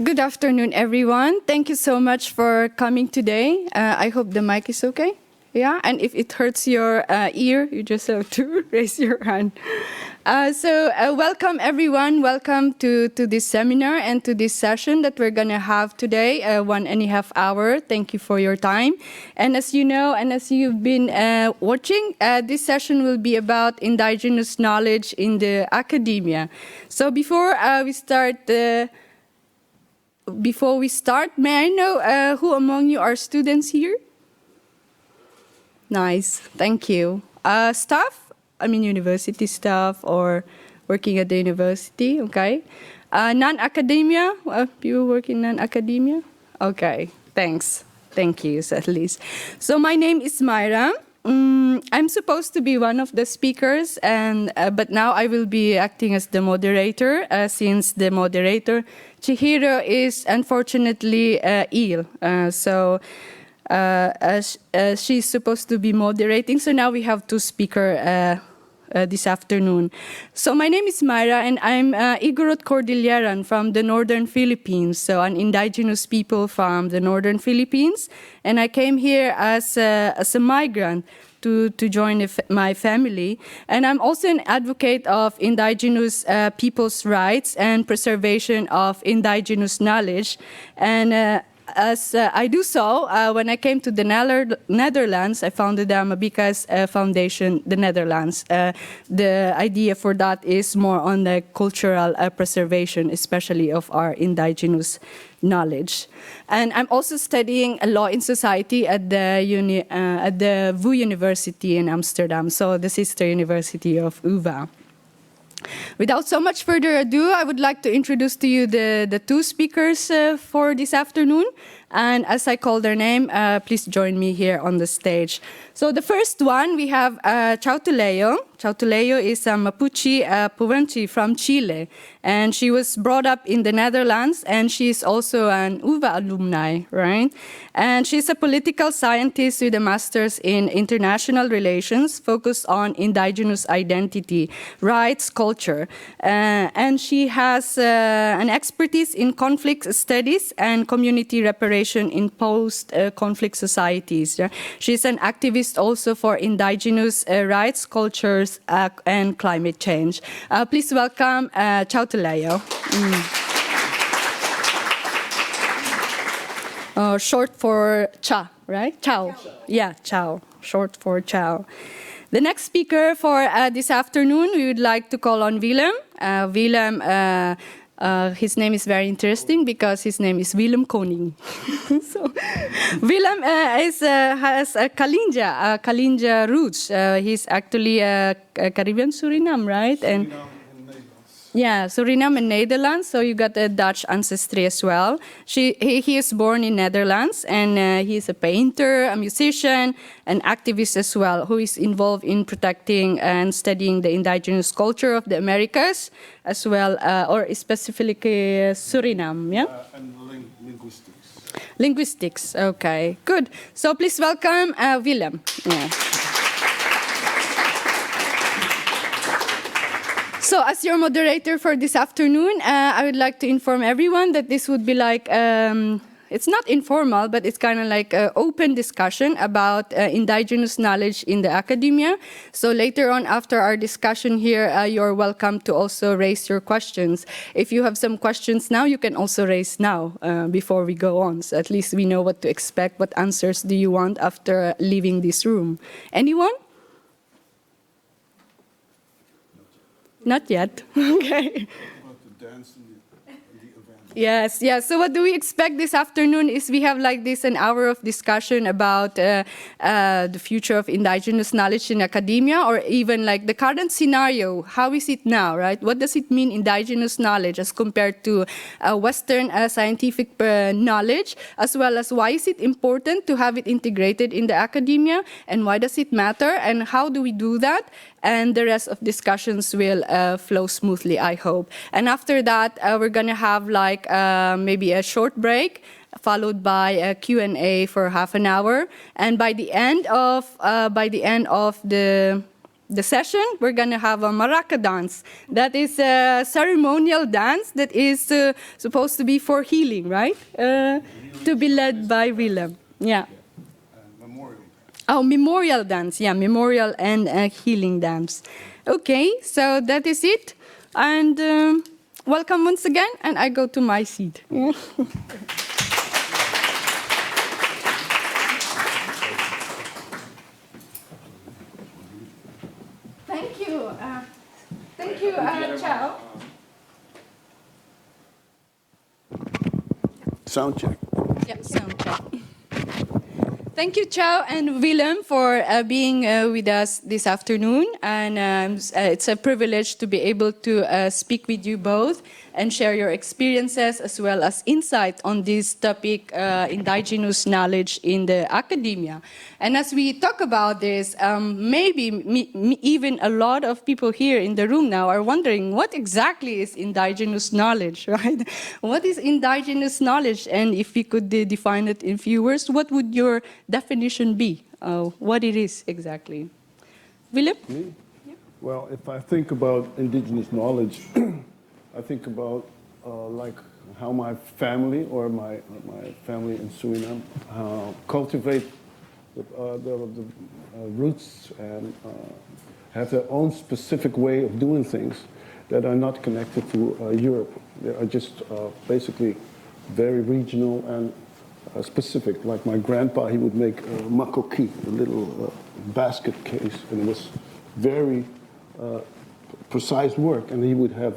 Good afternoon, everyone. Thank you so much for coming today. I hope the mic is okay. Yeah, and if it hurts your ear, you just have to raise your hand. Welcome, everyone. Welcome to this seminar and to this session that we're going to have today, 1.5 hours. Thank you for your time. And as you know, and as you've been watching, this session will be about indigenous knowledge in the academia. So before we start, may I know who among you are students here? Nice, thank you. Staff? I mean university staff or working at the university, okay. Non-academia? People work in non-academia? Okay, thanks. Thank you, at least. So my name is Myra. I'm supposed to be one of the speakers, but now I will be acting as the moderator, since the moderator, Chihiro, is unfortunately ill. She's supposed to be moderating, so now we have two speakers this afternoon. So my name is Myra, and I'm Igorot Cordilleran from the northern Philippines, so an indigenous people from the northern Philippines. And I came here as a migrant to join my family. And I'm also an advocate of indigenous people's rights and preservation of indigenous knowledge. And as I do so, when I came to the Netherlands, I founded the Amabicas Foundation, the Netherlands. The idea for that is more on the cultural preservation, especially of our indigenous knowledge. And I'm also studying law in society at the VU University in Amsterdam, so the sister university of UvA. Without so much further ado, I would like to introduce to you the two speakers for this afternoon. And as I call their name, please join me here on the stage. So the first one, we have Chautuleo. Chautuleo is a Mapuche Puenchi from Chile. And she was brought up in the Netherlands, and she's also an UvA alumni, right? And she's a political scientist with a master's in international relations, focused on indigenous identity, rights, culture. And she has an expertise in conflict studies and community reparation in post-conflict societies. She's an activist also for indigenous rights, cultures, and climate change. Please welcome Chautuleo. Short for Cha, right? Chao. Yeah, Chao. Short for Chao. The next speaker for this afternoon, we would like to call on Willem. Willem, his name is very interesting because his name is Willem Koning. So, Willem has a Kalinja roots. He's actually Caribbean Suriname, right? And yeah, Suriname and Netherlands, so you got a Dutch ancestry as well. He is born in Netherlands, and he is a painter, a musician, an activist as well, who is involved in protecting and studying the indigenous culture of the Americas, as well, or specifically Suriname, yeah? And linguistics. Linguistics, okay, good. So please welcome Willem. Yeah. So as your moderator for this afternoon, I would like to inform everyone that this would be like, it's not informal, but it's kind of like an open discussion about indigenous knowledge in the academia. So later on, after our discussion here, you're welcome to also raise your questions. If you have some questions now, you can also raise now before we go on. So at least we know what to expect. What answers do you want after leaving this room? Anyone? Not yet. Okay. About the dance and the event. Yes, yes. So what do we expect this afternoon is we have like this an hour of discussion about the future of indigenous knowledge in academia, or even like the current scenario. How is it now, right? What does it mean, indigenous knowledge, as compared to Western scientific knowledge, as well as why is it important to have it integrated in the academia, and why does it matter, and how do we do that? And the rest of discussions will flow smoothly, I hope. And after that, we're going to have like maybe a short break, followed by a Q&A for half an hour. And by the end of the the session, we're going to have a maraca dance. That is a ceremonial dance that is supposed to be for healing, right? To be led by Willem. Yeah. Memorial. Oh, memorial dance. Yeah, memorial and healing dance. Okay, so that is it. And welcome once again, and I go to my seat. Yeah. Thank you. Thank you, Ciao. Sound check. Yeah, sound check. Thank you, Ciao and Willem, for being with us this afternoon. And it's a privilege to be able to speak with you both and share your experiences as well as insight on this topic, indigenous knowledge in the academia. And as we talk about this, maybe even a lot of people here in the room now are wondering what exactly is indigenous knowledge, right? What is indigenous knowledge? And if we could define it in few words, what would your definition be? What it is exactly? Willem? Me? Yeah. Well, if I think about indigenous knowledge, I think about like how my family or my family in Suriname cultivate the roots and have their own specific way of doing things that are not connected to Europe. They are just basically very regional and specific. Like my grandpa, he would make makoki, a little basket case, and it was very precise work, and he would have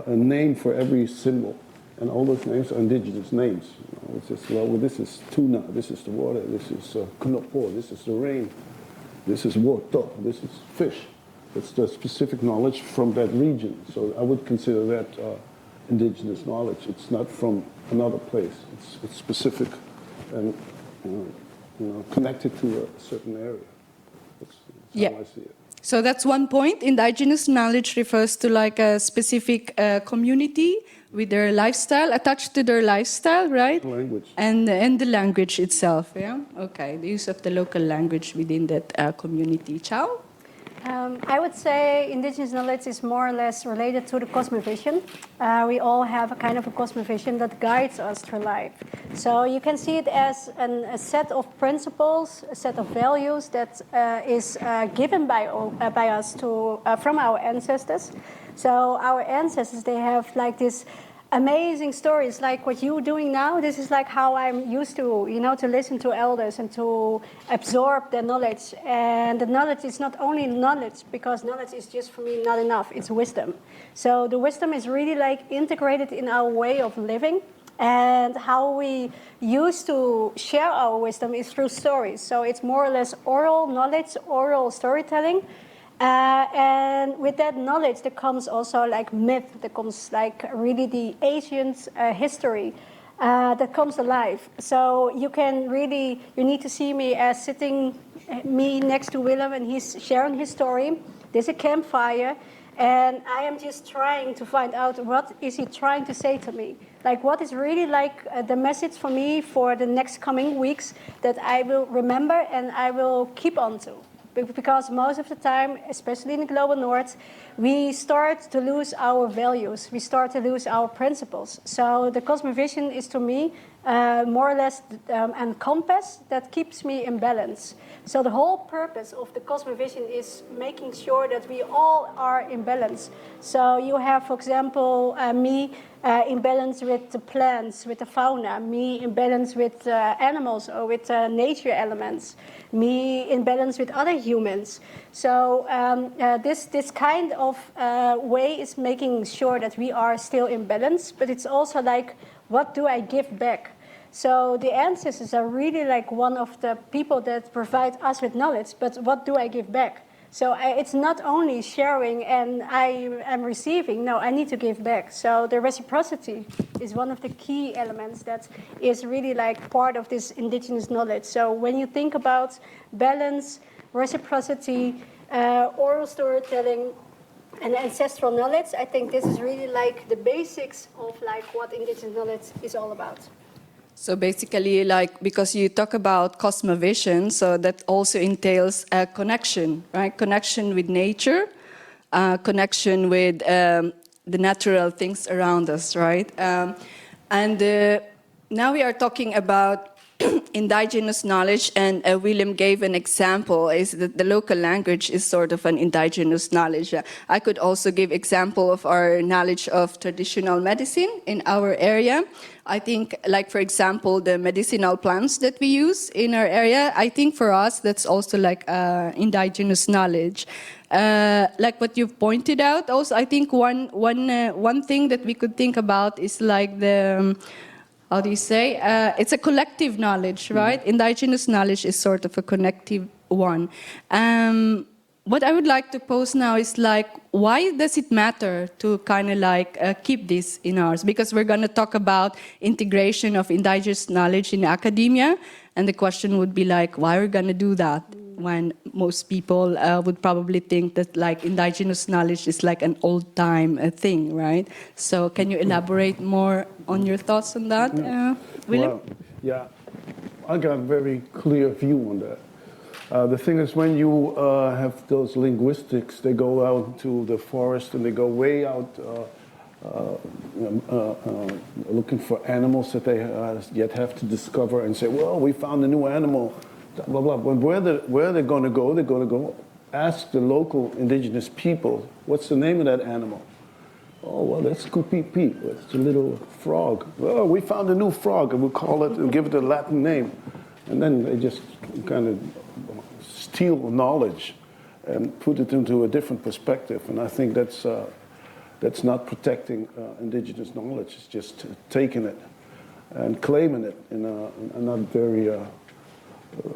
a name for every symbol, and all those names are indigenous names. You know, it's just, well, this is tuna, this is the water, this is knopo, this is the rain, this is water, this is fish. It's the specific knowledge from that region. So I would consider that indigenous knowledge. It's not from another place. It's specific and connected to a certain area. That's how I see it. So that's one point. Indigenous knowledge refers to like a specific community with their lifestyle, attached to their lifestyle, right? Language. And the language itself, yeah? Okay, the use of the local language within that community. Ciao? I would say indigenous knowledge is more or less related to the cosmovision. We all have a kind of a cosmovision that guides us through life. So you can see it as a set of principles, a set of values that is given by us from our ancestors. So our ancestors, they have like this amazing stories, like what you're doing now. This is like how I'm used to, to listen to elders and to absorb their knowledge. And the knowledge is not only knowledge, because knowledge is just for me not enough, it's wisdom. So the wisdom is really like integrated in our way of living. And how we used to share our wisdom is through stories. So it's more or less oral knowledge, oral storytelling. And with that knowledge, there comes also like myth, there comes like really the ancient history that comes alive. So you need to see me as sitting me next to Willem, and he's sharing his story. There's a campfire, and I am just trying to find out what is he trying to say to me. Like what is really like the message for me for the next coming weeks that I will remember and I will keep on to. Because most of the time, especially in the global north, we start to lose our values. We start to lose our principles. So the cosmovision is, to me, more or less a compass that keeps me in balance. So the whole purpose of the cosmovision is making sure that we all are in balance. So you have, for example, me in balance with the plants, with the fauna, me in balance with animals or with nature elements, me in balance with other humans. So this kind of way is making sure that we are still in balance, but it's also like, what do I give back? So the ancestors are really like one of the people that provide us with knowledge, but what do I give back? So it's not only sharing and I am receiving, no, I need to give back. So the reciprocity is one of the key elements that is really like part of this indigenous knowledge. So when you think about balance, reciprocity, oral storytelling, and ancestral knowledge, I think this is really like the basics of like what indigenous knowledge is all about. So basically, like, because you talk about cosmovision, so that also entails a connection, right? Connection with nature, connection with the natural things around us, right? And now we are talking about indigenous knowledge, and William gave an example, is that the local language is sort of an indigenous knowledge. I could also give example of our knowledge of traditional medicine in our area. I think, like, for example, the medicinal plants that we use in our area, I think for us, that's also like indigenous knowledge. Like what you've pointed out also, I think one thing that we could think about is like the, how do you say? It's a collective knowledge, right? Mm-hmm. Indigenous knowledge is sort of a connective one. What I would like to pose now is like, why does it matter to kind of like keep this in ours? Because we're going to talk about integration of indigenous knowledge in academia, and the question would be like, why are we going to do that? When most people would probably think that like indigenous knowledge is like an old time thing, right? So can you elaborate more on your thoughts on that, William? Well, yeah, I got a very clear view on that. The thing is, when you have those linguistics, they go out to the forest and they go way out looking for animals that they yet have to discover and say, well, we found a new animal. Blah, blah, blah. Where they're going to go, they're going to go ask the local indigenous people, what's the name of that animal? Oh, well, that's Kupipi. It's a little frog. Well, we found a new frog, and we'll call it and give it a Latin name. And then they just kind of steal knowledge and put it into a different perspective. And I think that's not protecting indigenous knowledge. It's just taking it and claiming it in a not very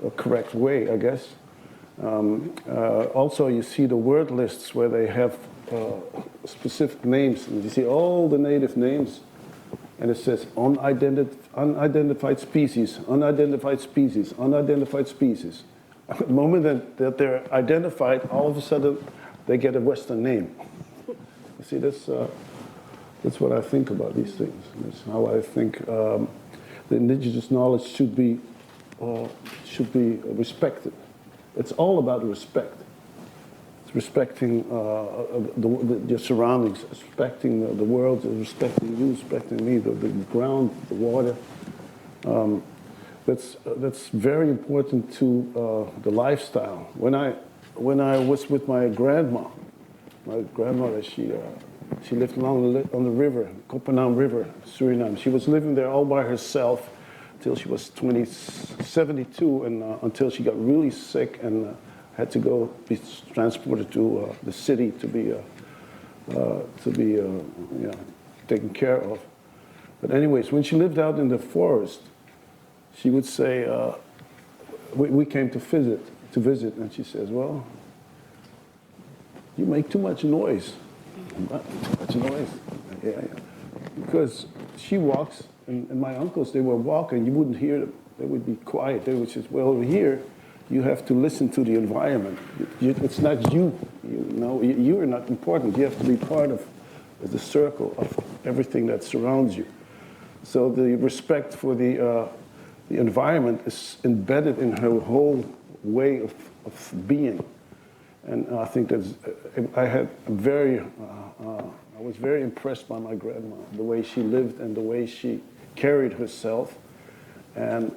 a correct way, I guess. Also, you see the word lists where they have specific names, and you see all the native names, and it says unidentified species, unidentified species, unidentified species. At the moment that they're identified, all of a sudden they get a Western name. You see, that's what I think about these things. That's how I think the indigenous knowledge should be respected. It's all about respect. It's respecting your surroundings, respecting the world, respecting you, respecting me, the ground, the water. That's very important to the lifestyle. When I was with my grandmother, she lived along on the river, Kopanam River, Suriname. She was living there all by herself till she was 72, and until she got really sick and had to be transported to the city to be taken care of. But anyways, when she lived out in the forest, she would say, we came to visit, and she says, well, you make too much noise. Not too much noise. Yeah. Because she walks, and my uncles, they were walking, you wouldn't hear them. They would be quiet. They would say, well, over here, you have to listen to the environment. It's not you. You are not important. You have to be part of the circle of everything that surrounds you. So the respect for the environment is embedded in her whole way of being. And I think that's, I was very impressed by my grandma, the way she lived and the way she carried herself. And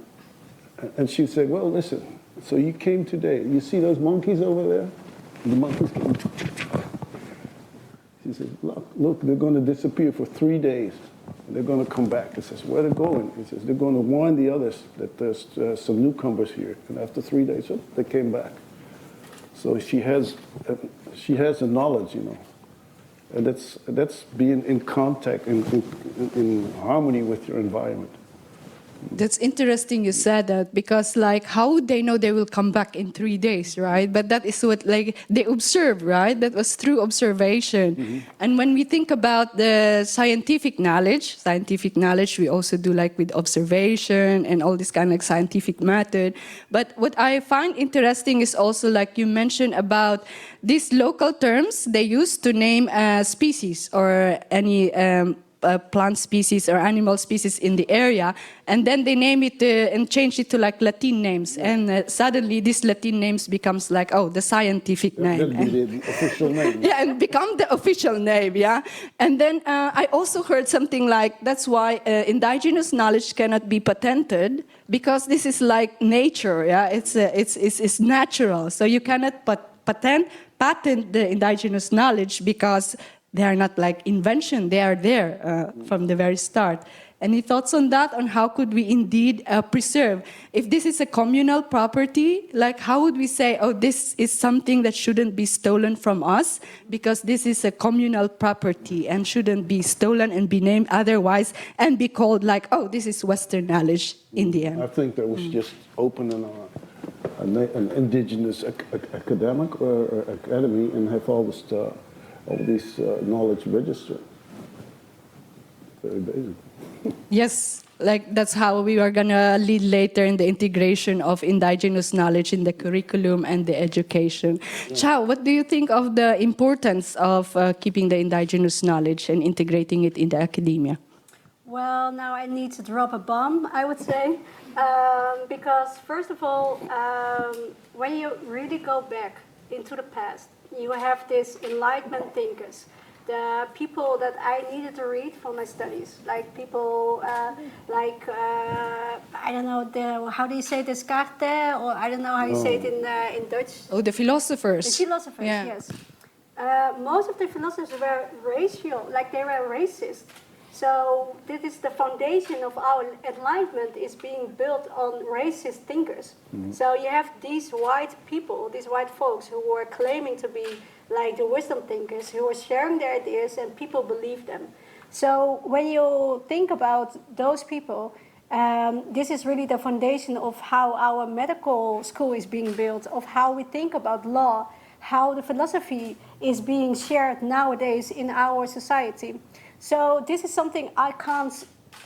she said, well, listen, so you came today. You see those monkeys over there? The monkeys came. She says, look, they're going to disappear for 3 days. And they're going to come back. He says, where are they going? He says, they're going to warn the others that there's some newcomers here. And after 3 days, they came back. So she has a knowledge, and that's being in contact, in harmony with your environment. That's interesting you said that, because like, how would they know they will come back in 3 days, right? But that is what like they observed, right? That was through observation. Mm-hmm. And when we think about the scientific knowledge we also do like with observation and all this kind of scientific method. But what I find interesting is also like you mentioned about these local terms they use to name species or any plant species or animal species in the area, and then they name it and change it to like Latin names, and suddenly these Latin names becomes like, oh, the scientific name. That'd be the official name. Yeah, and become the official name, yeah. And then I also heard something like, that's why indigenous knowledge cannot be patented, because this is like nature, yeah. It's natural, so you cannot patent the indigenous knowledge because they are not like invention, they are there from the very start. Any thoughts on that, on how could we indeed preserve? If this is a communal property, like how would we say, oh, this is something that shouldn't be stolen from us because this is a communal property and shouldn't be stolen and be named otherwise and be called like, oh, this is Western knowledge in the end. I think that we should just open an indigenous academic or academy and have all these knowledge registered. Very basic. Yes, like that's how we are going to lead later in the integration of indigenous knowledge in the curriculum and the education. Yeah. Chao, what do you think of the importance of keeping the indigenous knowledge and integrating it in the academia? Well, now I need to drop a bomb, I would say, because first of all, when you really go back into the past, you have these Enlightenment thinkers, the people that I needed to read for my studies, like people I don't know, how do you say Descartes, or I don't know how you say it in Dutch. Oh, the philosophers. The philosophers, yeah. Yes. Most of the philosophers were racial, like they were racist. So this is the foundation of our enlightenment, is being built on racist thinkers. Mm-hmm. So you have these white people, these white folks who were claiming to be like the wisdom thinkers, who were sharing their ideas and people believed them. So when you think about those people, this is really the foundation of how our medical school is being built, of how we think about law, how the philosophy is being shared nowadays in our society. So this is something I can't,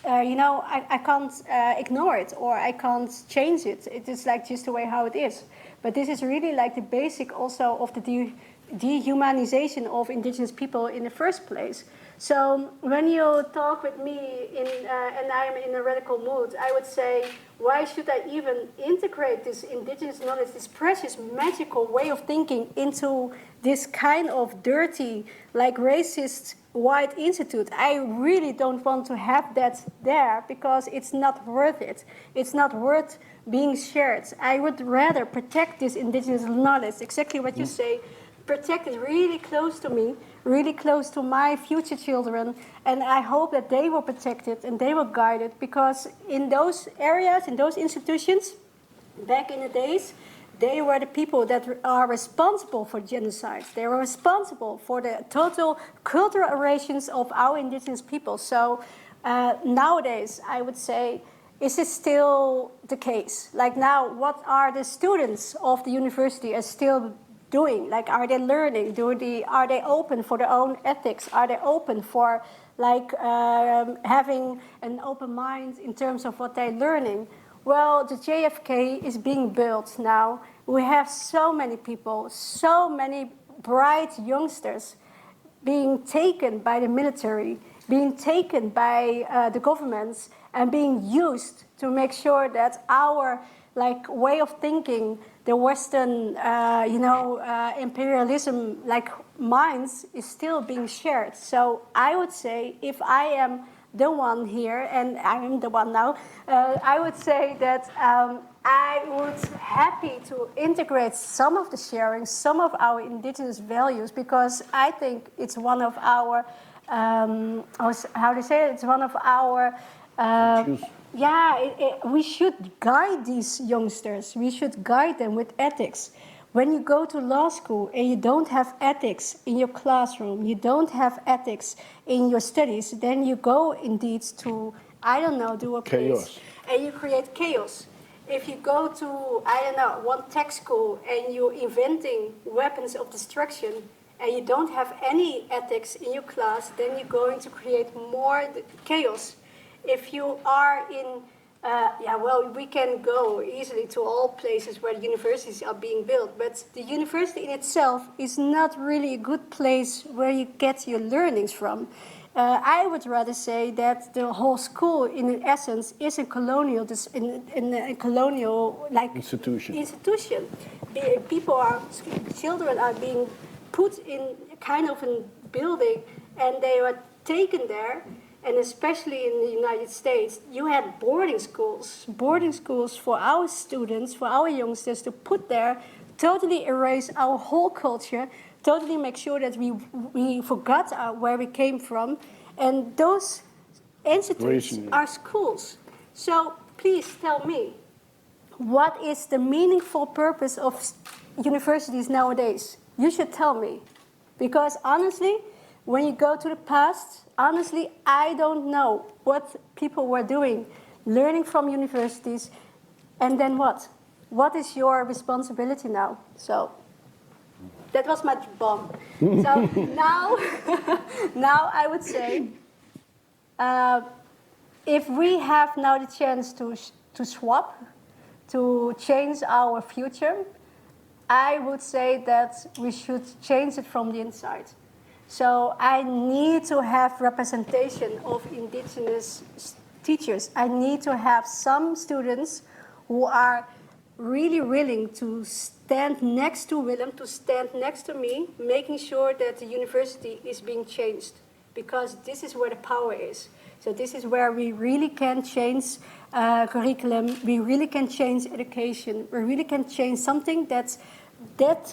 I can't ignore it, or I can't change it. It is like just the way how it is. But this is really like the basic also of the dehumanization of indigenous people in the first place. So when you talk with me and I'm in a radical mood, I would say, why should I even integrate this indigenous knowledge, this precious, magical way of thinking into this kind of dirty, like racist white institute? I really don't want to have that there because it's not worth it. It's not worth being shared. I would rather protect this indigenous knowledge, exactly what you say, protect it really close to me, really close to my future children, and I hope that they will protect it and they will guide it, because in those areas, in those institutions, back in the days, they were the people that are responsible for genocide. They were responsible for the total cultural erasures of our indigenous people. So nowadays, I would say, is this still the case? Like now, what are the students of the university are still doing? Like, are they learning? Are they open for their own ethics? Are they open for like having an open mind in terms of what they're learning? Well, the JFK is being built now. We have so many people, so many bright youngsters being taken by the military, being taken by the governments, and being used to make sure that our like way of thinking, the Western, imperialism, like minds, is still being shared. So I would say, if I am the one here, and I am the one now, I would say that I would happy to integrate some of the sharing, some of our indigenous values, because I think it's one of our, how to say it, it's one of our, we should guide these youngsters. We should guide them with ethics. When you go to law school and you don't have ethics in your classroom, you don't have ethics in your studies, then you go indeed to, I don't know, do a place, and you create chaos. If you go to, I don't know, one tech school and you're inventing weapons of destruction and you don't have any ethics in your class, then you're going to create more chaos. If you are in, we can go easily to all places where universities are being built, but the university in itself is not really a good place where you get your learnings from. I would rather say that the whole school, in essence, is a colonial, in a colonial like Institution. Children are being put in kind of a building, and they are taken there. And especially in the United States, you had boarding schools for our students, for our youngsters to put there, totally erase our whole culture, totally make sure that we forgot where we came from. And those institutes are schools. So please tell me, what is the meaningful purpose of universities nowadays? You should tell me. Because honestly, when you go to the past, honestly, I don't know what people were doing, learning from universities, and then what? What is your responsibility now? So that was my bomb. So now I would say, if we have now the chance to swap, to change our future, I would say that we should change it from the inside. So I need to have representation of indigenous teachers. I need to have some students who are really willing to stand next to Willem, to stand next to me, making sure that the university is being changed. Because this is where the power is. So this is where we really can change curriculum, we really can change education, we really can change something that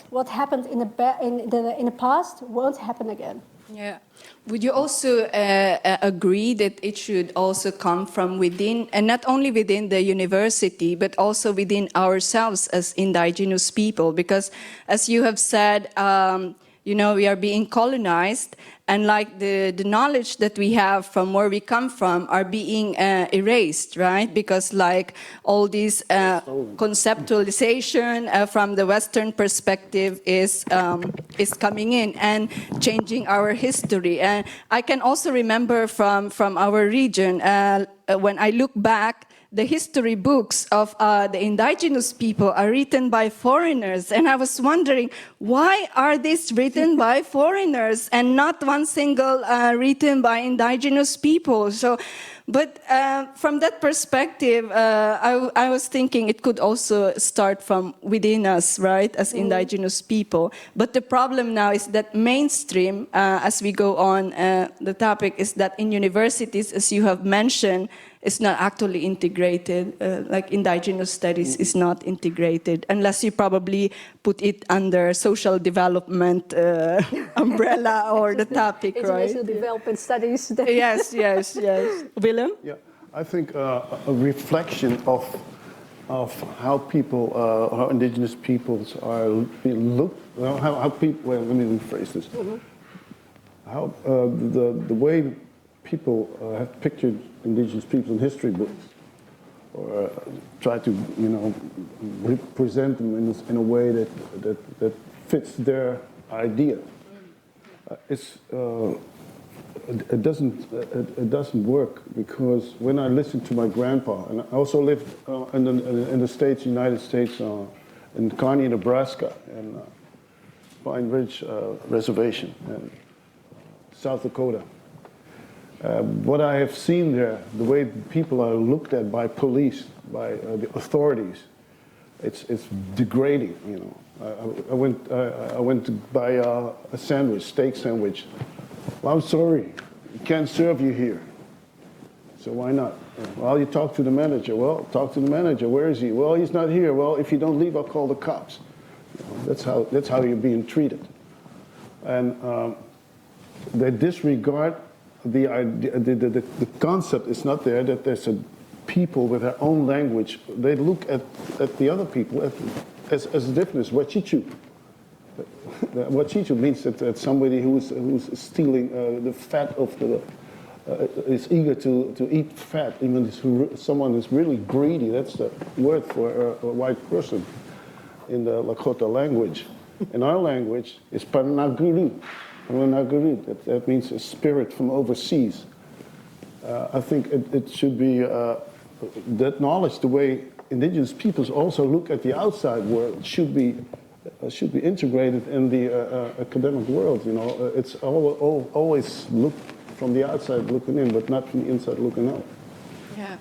what happened in the past won't happen again. Yeah. Would you also agree that it should also come from within, and not only within the university, but also within ourselves as indigenous people? Because as you have said, we are being colonized, and like the knowledge that we have from where we come from are being erased, right? Because like all this conceptualization from the Western perspective is coming in and changing our history. And I can also remember from our region, when I look back, the history books of the indigenous people are written by foreigners. And I was wondering, why are these written by foreigners and not one single written by indigenous people? So, but from that perspective, I was thinking it could also start from within us, right, as indigenous people. But the problem now is that mainstream, as we go on, the topic is that in universities, as you have mentioned, it's not actually integrated, like indigenous studies is not integrated, unless you probably put it under social development umbrella or the topic, right? International development studies. Yes. Willem? Yeah, I think a reflection of how people, how indigenous peoples are being looked, how people, well, let me rephrase this. How the way people have pictured indigenous people in history books, or try to, represent them in a way that fits their idea. It doesn't work, because when I listen to my grandpa, and I also lived in the States, United States, in Kearney, Nebraska, and Pine Ridge Reservation, in South Dakota. What I have seen there, the way people are looked at by police, by the authorities, it's degrading. I went to buy a sandwich, steak sandwich. Well, I'm sorry, we can't serve you here. So why not? Well, you talk to the manager. Well, talk to the manager. Where is he? Well, he's not here. Well, if you don't leave, I'll call the cops. That's how you're being treated. And they disregard the idea, the concept is not there that there's a people with their own language. They look at the other people as different as Wachichu. Wachichu means that somebody who's stealing the fat of the is eager to eat fat. Even someone is really greedy. That's the word for a white person in the Lakota language. In our language, it's Panaguru. That means a spirit from overseas. I think it should be that knowledge, the way indigenous peoples also look at the outside world, should be integrated in the academic world. It's always looked from the outside looking in, but not from the inside looking out. Yeah.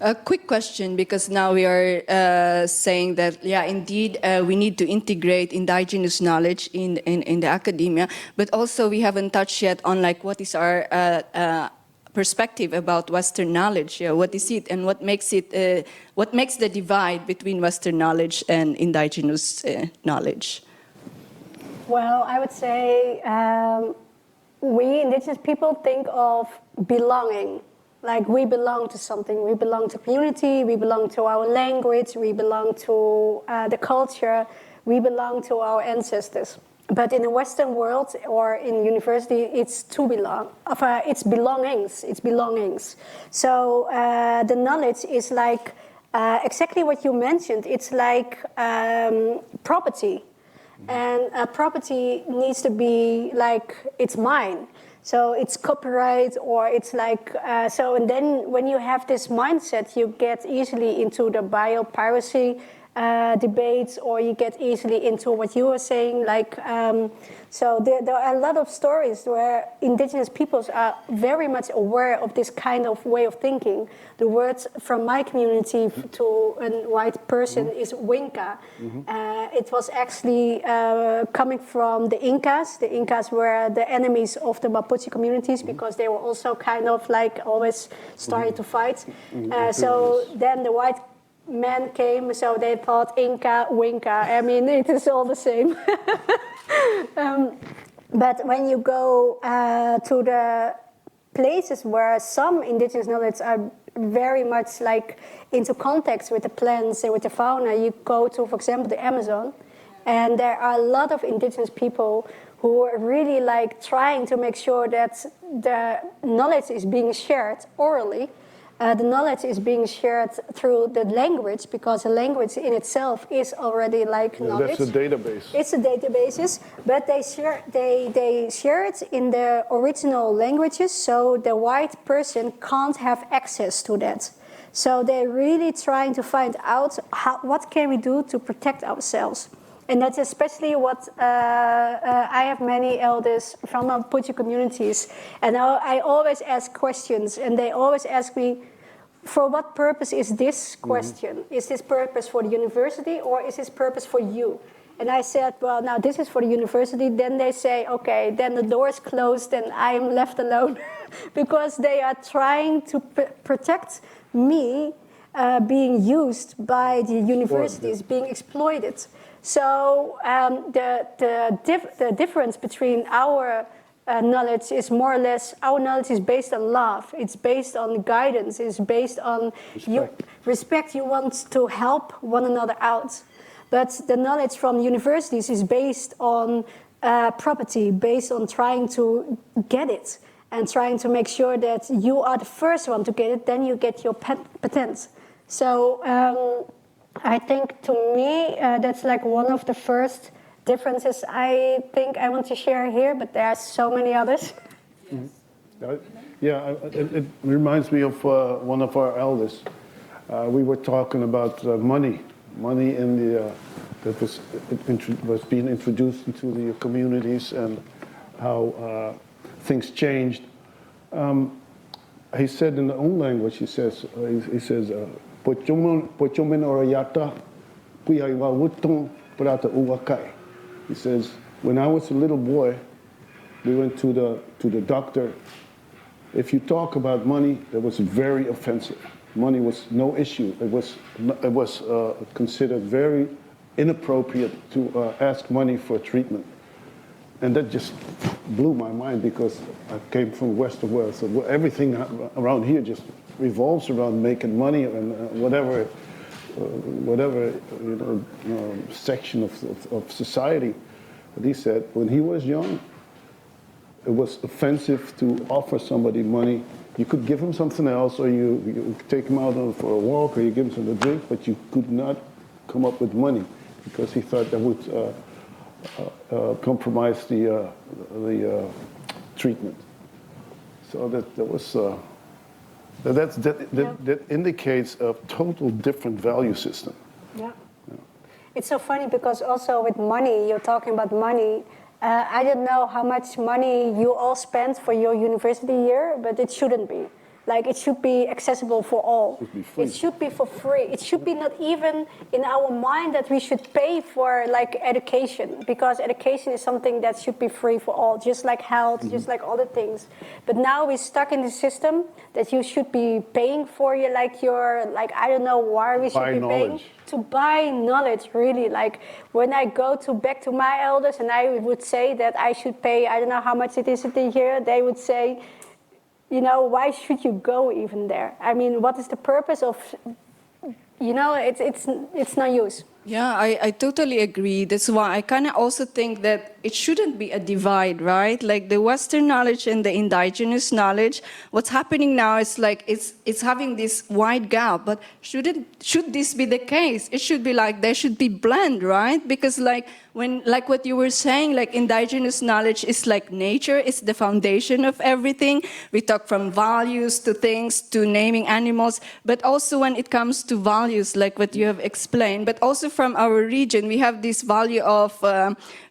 A quick question, because now we are saying that, yeah, indeed, we need to integrate indigenous knowledge in the academia, but also we haven't touched yet on like what is our perspective about Western knowledge. Yeah, what is it, and what makes it? What makes the divide between Western knowledge and indigenous knowledge? Well, I would say we indigenous people think of belonging. Like we belong to something, we belong to community, we belong to our language, we belong to the culture, we belong to our ancestors. But in the Western world or in university, it's to belong. It's belongings. It's belongings. So the knowledge is like exactly what you mentioned. It's like property, and property needs to be like it's mine. So it's copyright, or it's like so. And then when you have this mindset, you get easily into the biopiracy debates, or you get easily into what you were saying, like, so there are a lot of stories where indigenous peoples are very much aware of this kind of way of thinking. The words from my community to a white person is Winka. It was actually coming from the Incas. The Incas were the enemies of the Mapuche communities because they were also kind of like always starting to fight. So then the white men came, so they thought Inca, Winka. I mean, it is all the same. But when you go to the places where some indigenous knowledge are very much like into contact with the plants and with the fauna, you go to, for example, the Amazon, and there are a lot of indigenous people who are really like trying to make sure that the knowledge is being shared orally. The knowledge is being shared through the language, because the language in itself is already like knowledge. That's a database. It's a database, but they share it in the original languages, so the white person can't have access to that. So they're really trying to find out what can we do to protect ourselves. And that's especially what I have many elders from Mapuche communities, and I always ask questions, and they always ask me, for what purpose is this question? Is this purpose for the university, or is this purpose for you? And I said, well, now this is for the university. Then they say, okay, then the door is closed and I am left alone because they are trying to protect me being used by the universities, being exploited. So the difference between our knowledge is more or less, our knowledge is based on love, it's based on guidance, it's based on respect. You want to help one another out. But the knowledge from universities is based on property, based on trying to get it and trying to make sure that you are the first one to get it, then you get your patent. So I think to me, that's like one of the first differences I think I want to share here, but there are so many others. Yeah, it reminds me of one of our elders. We were talking about money in the that was being introduced into the communities and how things changed. He said in the own language, he says, "Pochomen orayata, kuyaiwa wutong prata uwakai." He says, when I was a little boy, we went to the doctor. If you talk about money, that was very offensive. Money was no issue. It was considered very inappropriate to ask money for treatment. And that just blew my mind because I came from Western world. So everything around here just revolves around making money and whatever section of society. But he said when he was young, it was offensive to offer somebody money. You could give him something else, or you take him out for a walk, or you give him something to drink, but you could not come up with money because he thought that would compromise the treatment. So that indicates a total different value system. Yeah. It's so funny because also with money, you're talking about money. I don't know how much money you all spend for your university year, but it shouldn't be. Like, it should be accessible for all. It should be for free. It should be not even in our mind that we should pay for like education, because education is something that should be free for all, just like health, just like other things. But now we're stuck in the system that you should be paying for your I don't know why we should be paying to buy knowledge, really. Like, when I go back to my elders and I would say that I should pay, I don't know how much it is a year, they would say, you know, why should you go even there? I mean, what is the purpose of, you know, it's no use. Yeah, I totally agree. That's why I kind of also think that it shouldn't be a divide, right? Like the Western knowledge and the indigenous knowledge, what's happening now is like it's having this wide gap. But should this be the case? It should be like they should be blend, right? Because like what you were saying, like indigenous knowledge is like nature, it's the foundation of everything. We talk from values to things to naming animals, but also when it comes to values, like what you have explained, but also from our region, we have this value of,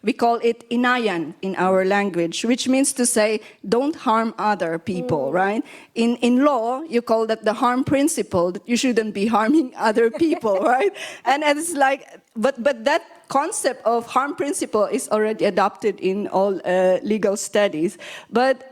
we call it inayan in our language, which means to say, don't harm other people, right? In law, you call that the harm principle, that you shouldn't be harming other people, right? And it's like, but that concept of harm principle is already adopted in all legal studies. But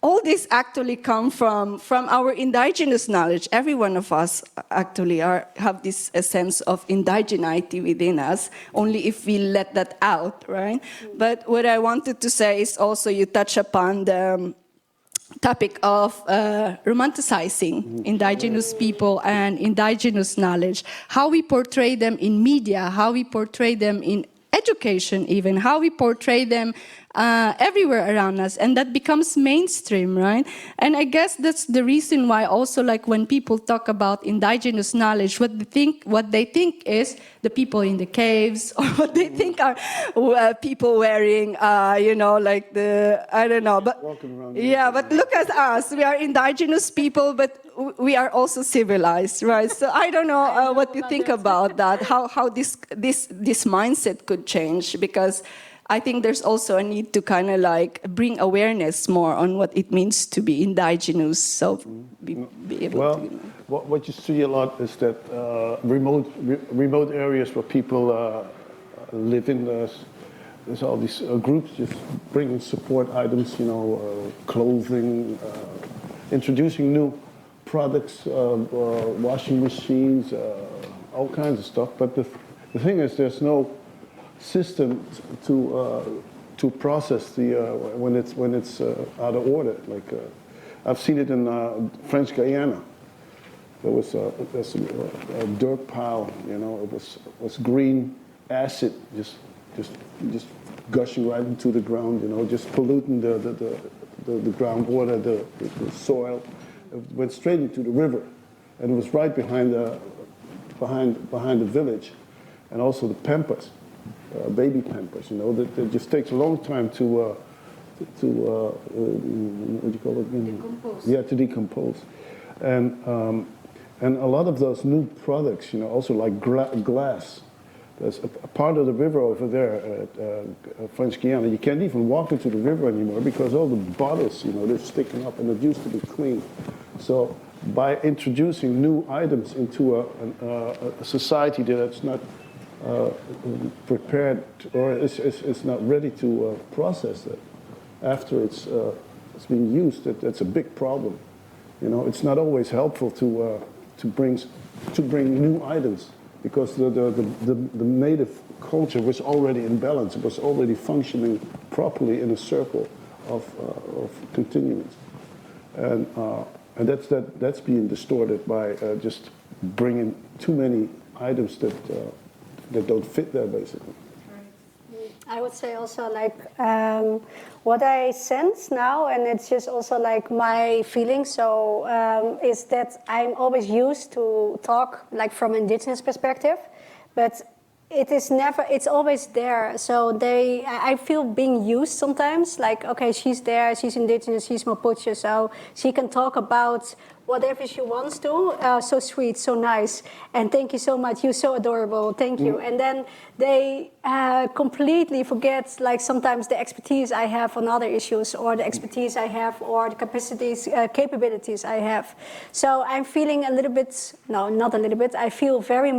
all this actually come from our indigenous knowledge. Every one of us actually have this sense of indigeneity within us, only if we let that out, right? But what I wanted to say is also you touch upon the topic of romanticizing indigenous people and indigenous knowledge, how we portray them in media, how we portray them in education even, how we portray them everywhere around us, and that becomes mainstream, right? And I guess that's the reason why also, like, when people talk about indigenous knowledge, what they think is the people in the caves, or what they think are people wearing, like I don't know, but yeah, but look at us, we are indigenous people, but we are also civilized, right? So I don't know what you think about that, how this mindset could change, because I think there's also a need to kind of like bring awareness more on what it means to be indigenous, so be able to. What you see a lot is that remote areas where people live in, there's all these groups just bringing support items, clothing, introducing new products, washing machines, all kinds of stuff. But the thing is, there's no system to process when it's out of order. Like I've seen it in French Guiana. There was a dirt pile, it was green acid just gushing right into the ground, just polluting the groundwater, the soil. It went straight into the river, and it was right behind the village, and also the pampas. Baby pampers, that just takes a long time to what do you call it again? Decompose. Yeah, to decompose, and a lot of those new products, also like glass. There's a part of the river over there at French Guiana. You can't even walk into the river anymore because all the bottles, they're sticking up, and it used to be clean. So by introducing new items into a society that's not prepared or is not ready to process it after it's being used, that's a big problem. It's not always helpful to bring new items, because the native culture was already in balance. It was already functioning properly in a circle of continuance, and that's being distorted by just bringing too many items that don't fit there, basically. I would say also, like, what I sense now, and it's just also like my feeling, is that I'm always used to talk like from indigenous perspective, but it's always there. So I feel being used sometimes, like, okay, she's there, she's indigenous, she's Mapuche, so she can talk about whatever she wants to. So sweet, so nice, and thank you so much. You're so adorable. Thank you. And then they completely forget, like sometimes the expertise I have on other issues, or the expertise I have, or the capacities, capabilities I have. So I'm feeling a little bit, no, not a little bit. I feel very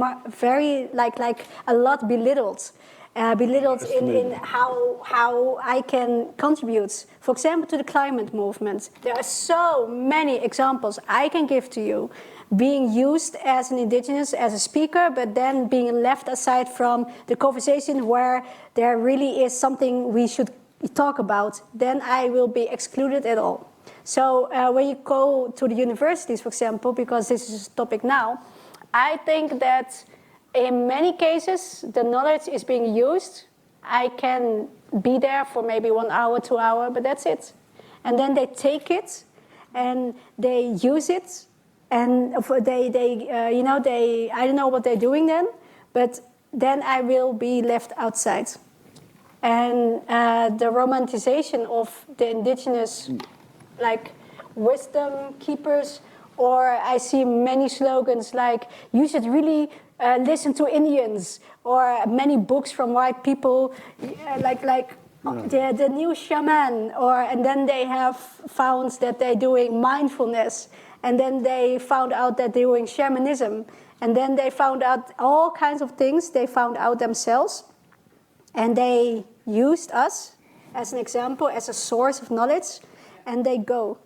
like a lot belittled. Belittled in how I can contribute, for example, to the climate movement. There are so many examples I can give to you, being used as an indigenous, as a speaker, but then being left aside from the conversation where there really is something we should talk about, then I will be excluded at all. So when you go to the universities, for example, because this is a topic now, I think that in many cases, the knowledge is being used. I can be there for maybe 1 hour, 2 hours, but that's it. And then they take it and they use it, and I don't know what they're doing then, but then I will be left outside. And the romanticization of the indigenous, like wisdom keepers, or I see many slogans like, you should really listen to Indians, or many books from white people, the new shaman, and then they have found that they're doing mindfulness, and then they found out that they're doing shamanism, and then they found out all kinds of things they found out themselves, and they used us as an example, as a source of knowledge, and they go.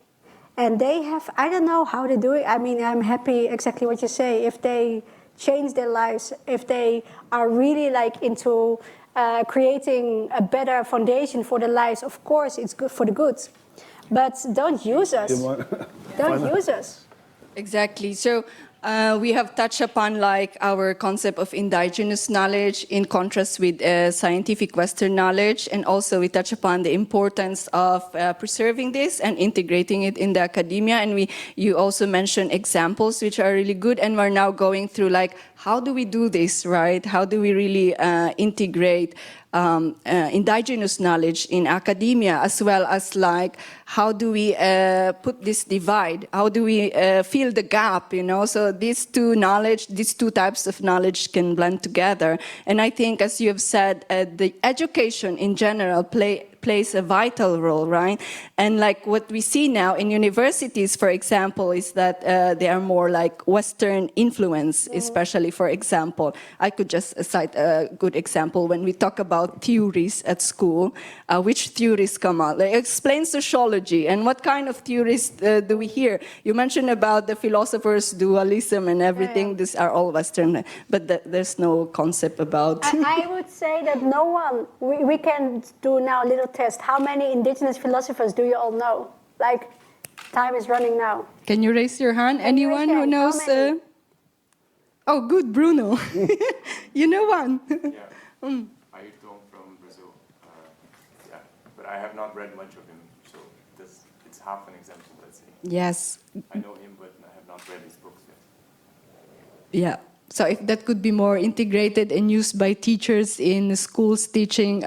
And they have, I don't know how they do it. I mean, I'm happy, exactly what you say, if they change their lives, if they are really like into creating a better foundation for their lives. Of course, it's good for the good, but don't use us. Don't use us. Exactly. So we have touched upon like our concept of indigenous knowledge in contrast with scientific Western knowledge, and also we touch upon the importance of preserving this and integrating it in the academia. And you also mentioned examples which are really good, and we're now going through like, how do we do this, right? How do we really integrate indigenous knowledge in academia, as well as like, how do we put this divide? How do we fill the gap, So these two types of knowledge can blend together. And I think, as you have said, the education in general plays a vital role, right? And like what we see now in universities, for example, is that they are more like Western influence, especially, for example. I could just cite a good example when we talk about theories at school. Which theories come out? Like, explain sociology, and what kind of theories do we hear? You mentioned about the philosophers' dualism and everything. Yeah. These are all Western, but there's no concept about... I would say that no one, we can do now a little test. How many indigenous philosophers do you all know? Like, time is running now. Can you raise your hand? Anyone who knows? Oh, good, Bruno. You know one. Yeah, I don't from Brazil. But I have not read much of him, so it's half an example, let's say. Yes. I know him, but I have not read his books yet. Yeah. So if that could be more integrated and used by teachers in schools teaching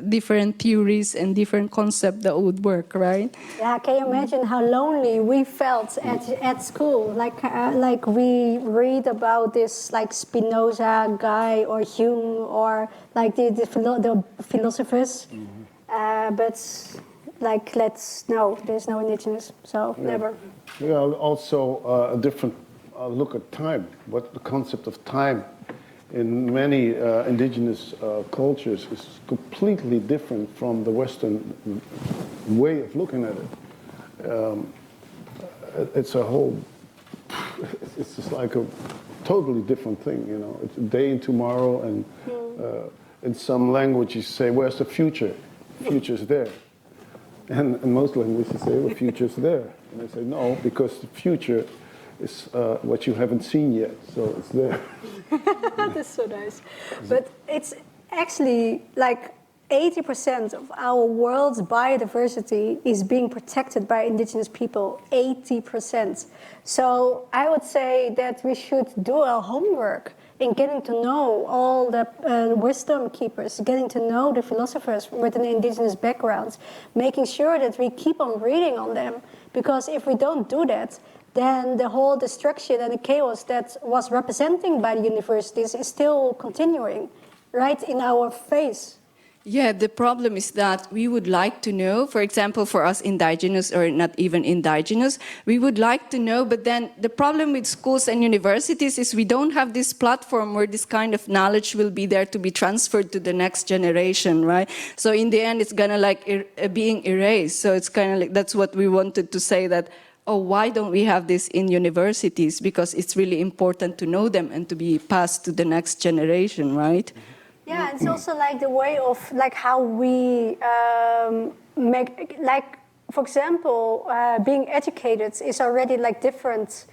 different theories and different concepts, that would work, right? Yeah, can you imagine how lonely we felt at school? Like we read about this like Spinoza guy or Hume or like the philosophers, but like there's no indigenous, so never. Yeah, also a different look at time, what the concept of time in many indigenous cultures is completely different from the Western way of looking at it. It's a whole, it's just like a totally different thing, It's a day and tomorrow, and in some languages say, where's the future? The future's there. And in most languages say, well, future's there. And they say, no, because the future is what you haven't seen yet, so it's there. That's so nice. But it's actually like 80% of our world's biodiversity is being protected by indigenous people, 80%. So I would say that we should do our homework in getting to know all the wisdom keepers, getting to know the philosophers with an indigenous background, making sure that we keep on reading on them. Because if we don't do that, then the whole destruction and the chaos that was represented by the universities is still continuing right in our face. Yeah, the problem is that we would like to know, for example, for us indigenous or not even indigenous, we would like to know, but then the problem with schools and universities is we don't have this platform where this kind of knowledge will be there to be transferred to the next generation, right? So in the end, it's gonna like being erased. So it's kind of like, that's what we wanted to say, that, oh, why don't we have this in universities? Because it's really important to know them and to be passed to the next generation, right? Yeah, it's also like the way of like how we make, like, for example, being educated is already like different,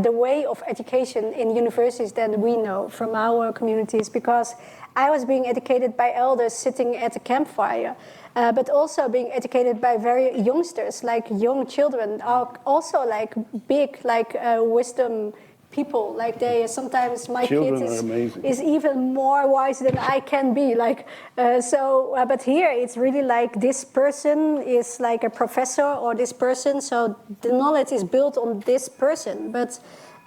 the way of education in universities than we know from our communities, because I was being educated by elders sitting at a campfire, but also being educated by very youngsters, like young children, are also like big, like wisdom people. Like they sometimes my Children kids is even more wise than I can be. Like but here it's really like this person is like a professor or this person. So the knowledge is built on this person, but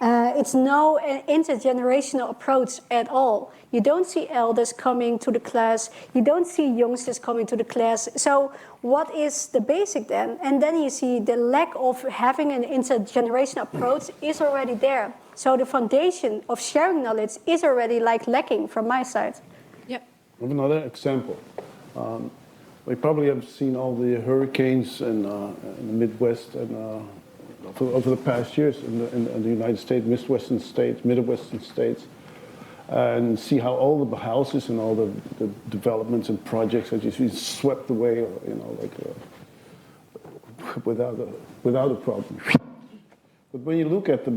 it's no intergenerational approach at all. You don't see elders coming to the class. You don't see youngsters coming to the class. So what is the basic then? And then you see the lack of having an intergenerational approach is already there. So the foundation of sharing knowledge is already like lacking from my side. Yep. I have another example. We probably have seen all the hurricanes in the Midwest and over the past years in the United States, Midwestern states, and see how all the houses and all the developments and projects are just being swept away, you know, like without a problem. But when you look at the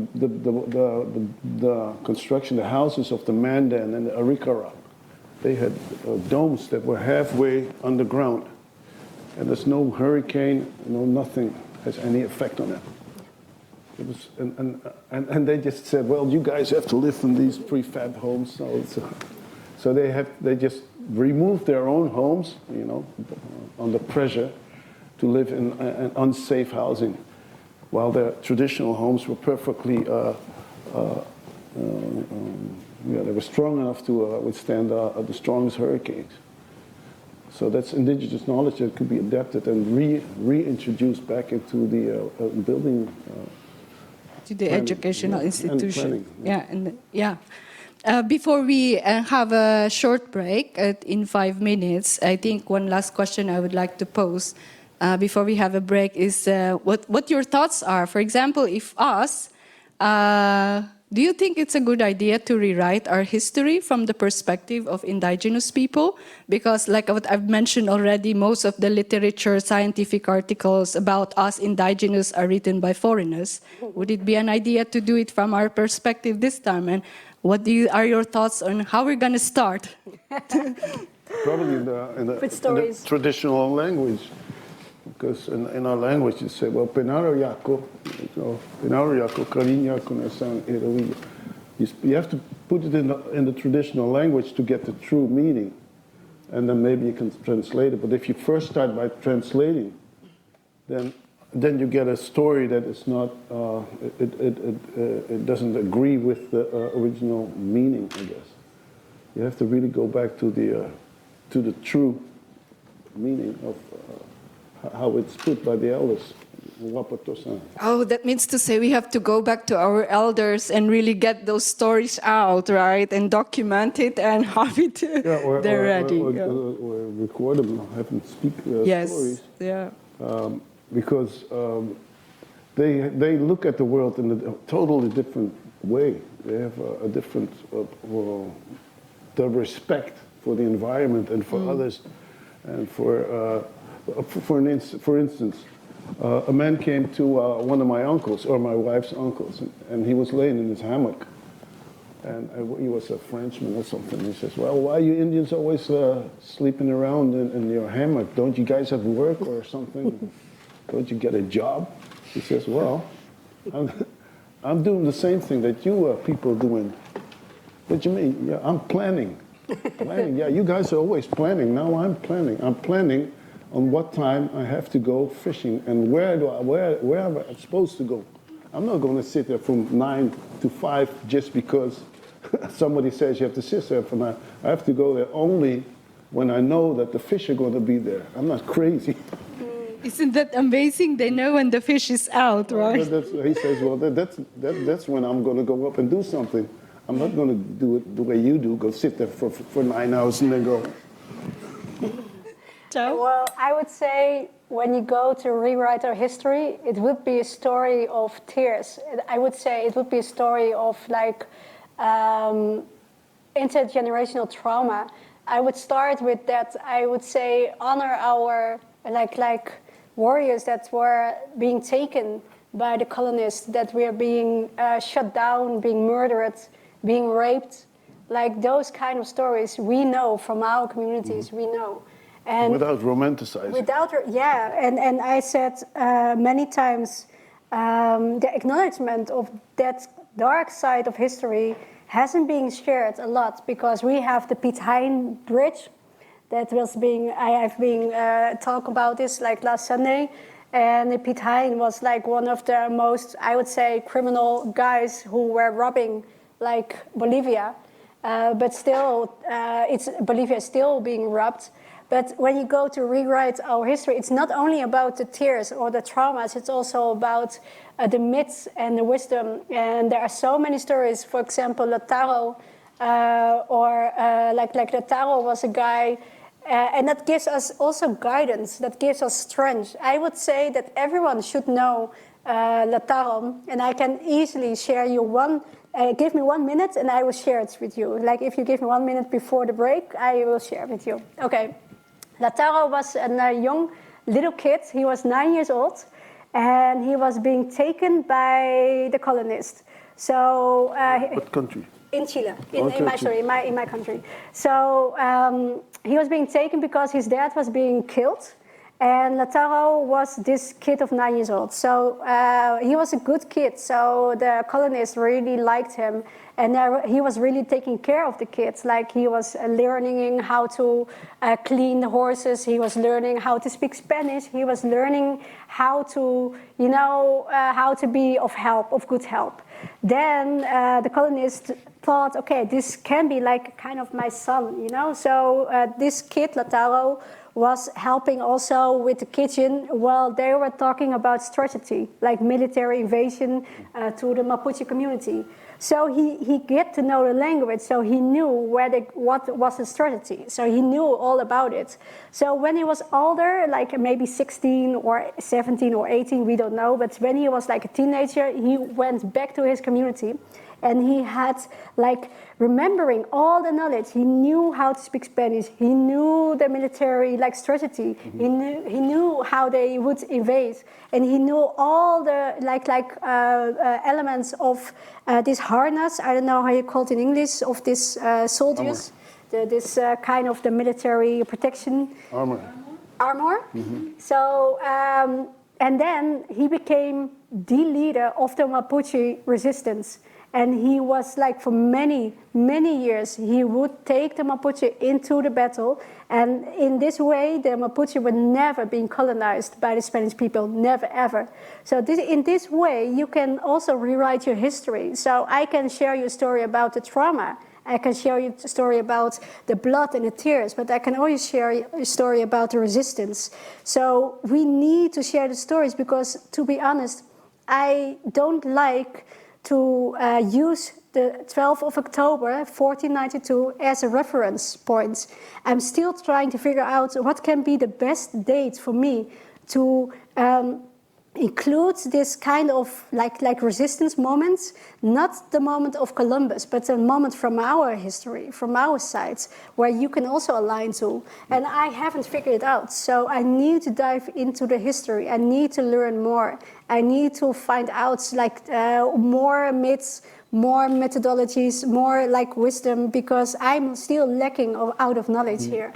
construction, the houses of the Mandan and the Arikara, they had domes that were halfway underground, and there's no hurricane, no nothing has any effect on it. It was, and they just said, well, you guys have to live in these prefab homes. So they just removed their own homes, you know, under pressure to live in unsafe housing, while their traditional homes were perfectly, they were strong enough to withstand the strongest hurricanes. So that's indigenous knowledge that could be adapted and reintroduced back into the building. To the planning, educational institution. Planning, Before we have a short break in 5 minutes, I think one last question I would like to pose before we have a break is what your thoughts are. For example, if us, do you think it's a good idea to rewrite our history from the perspective of indigenous people? Because like what I've mentioned already, most of the literature, scientific articles about us indigenous are written by foreigners. Would it be an idea to do it from our perspective this time? And what are your thoughts on how we're going to start? Probably in the traditional language. Because in our language, you say, well, penaro yako, karinya kunasan eroia. You have to put it in the traditional language to get the true meaning. And then maybe you can translate it. But if you first start by translating, then you get a story that is not, it doesn't agree with the original meaning, I guess. You have to really go back to the true meaning of how it's put by the elders. Oh, that means to say we have to go back to our elders and really get those stories out, right? And document it and have it they're ready. Or record them, have them speak stories. Yeah. Because they look at the world in a totally different way. They have a different the respect for the environment and for others, and for instance, a man came to one of my uncles, or my wife's uncles, and he was laying in his hammock. And he was a Frenchman or something. He says, well, why are you Indians always sleeping around in your hammock? Don't you guys have work or something? Don't you get a job? He says, well, I'm doing the same thing that you people are doing. What do you mean? Yeah, I'm planning. Planning, yeah, you guys are always planning. Now I'm planning. I'm planning on what time I have to go fishing and where am I supposed to go. I'm not going to sit there from 9 to 5 just because somebody says you have to sit there for 9. I have to go there only when I know that the fish are going to be there. I'm not crazy. Isn't that amazing? They know when the fish is out, right? He says, well, that's when I'm going to go up and do something. I'm not going to do it the way you do, go sit there for 9 hours and then go. Well, I would say when you go to rewrite our history, it would be a story of tears. I would say it would be a story of like intergenerational trauma. I would start with that. I would say honor our like warriors that were being taken by the colonists, that were being shut down, being murdered, being raped. Like those kind of stories we know from our communities, we know. And without romanticizing. And I said many times the acknowledgement of that dark side of history hasn't been shared a lot, because we have the Piet Hein Bridge that was being, I have been talk about this like last Sunday, and the Piet Hein was like one of the most, I would say, criminal guys who were robbing like Bolivia, but still, Bolivia is still being robbed. But when you go to rewrite our history, it's not only about the tears or the traumas, it's also about the myths and the wisdom. And there are so many stories. For example, Lautaro, like Lautaro was a guy, and that gives us also guidance, that gives us strength. I would say that everyone should know Lautaro, and I can easily share you one. Give me 1 minute and I will share it with you. Like if you give me 1 minute before the break, I will share it with you. Okay. Lautaro was a young little kid. He was 9 years old, and he was being taken by the colonists. So what country? In Chile, in my country. So he was being taken because his dad was being killed, and Lautaro was this kid of 9 years old. So he was a good kid. So the colonists really liked him. And he was really taking care of the kids. Like he was learning how to clean the horses. He was learning how to speak Spanish. He was learning how to, how to be of good help. Then the colonists thought, okay, this can be like kind of my son, So this kid, Lautaro, was helping also with the kitchen while they were talking about strategy, like military invasion to the Mapuche community. So he get to know the language, so he knew what was the strategy. So he knew all about it. So when he was older, like maybe 16 or 17 or 18, we don't know, but when he was like a teenager, he went back to his community. And he had like remembering all the knowledge. He knew how to speak Spanish. He knew the military like strategy. Mm-hmm. He knew how they would invade, and he knew all the elements of this harness. I don't know how you call it in English, of this soldiers. This kind of the military protection. Armor. Mm-hmm. So and then he became the leader of the Mapuche resistance. And he was like, for many, many years, he would take the Mapuche into the battle. And in this way, the Mapuche were never being colonized by the Spanish people, never, ever. So in this way, you can also rewrite your history. So I can share you a story about the trauma. I can share you a story about the blood and the tears, but I can always share a story about the resistance. So we need to share the stories because, to be honest, I don't like to use the 12th of October, 1492, as a reference point. I'm still trying to figure out what can be the best date for me to include this kind of like resistance moments, not the moment of Columbus, but a moment from our history, from our sides, where you can also align to. And I haven't figured it out, so I need to dive into the history. I need to learn more. I need to find out more myths, more methodologies, more like wisdom, because I'm still lacking out of knowledge here.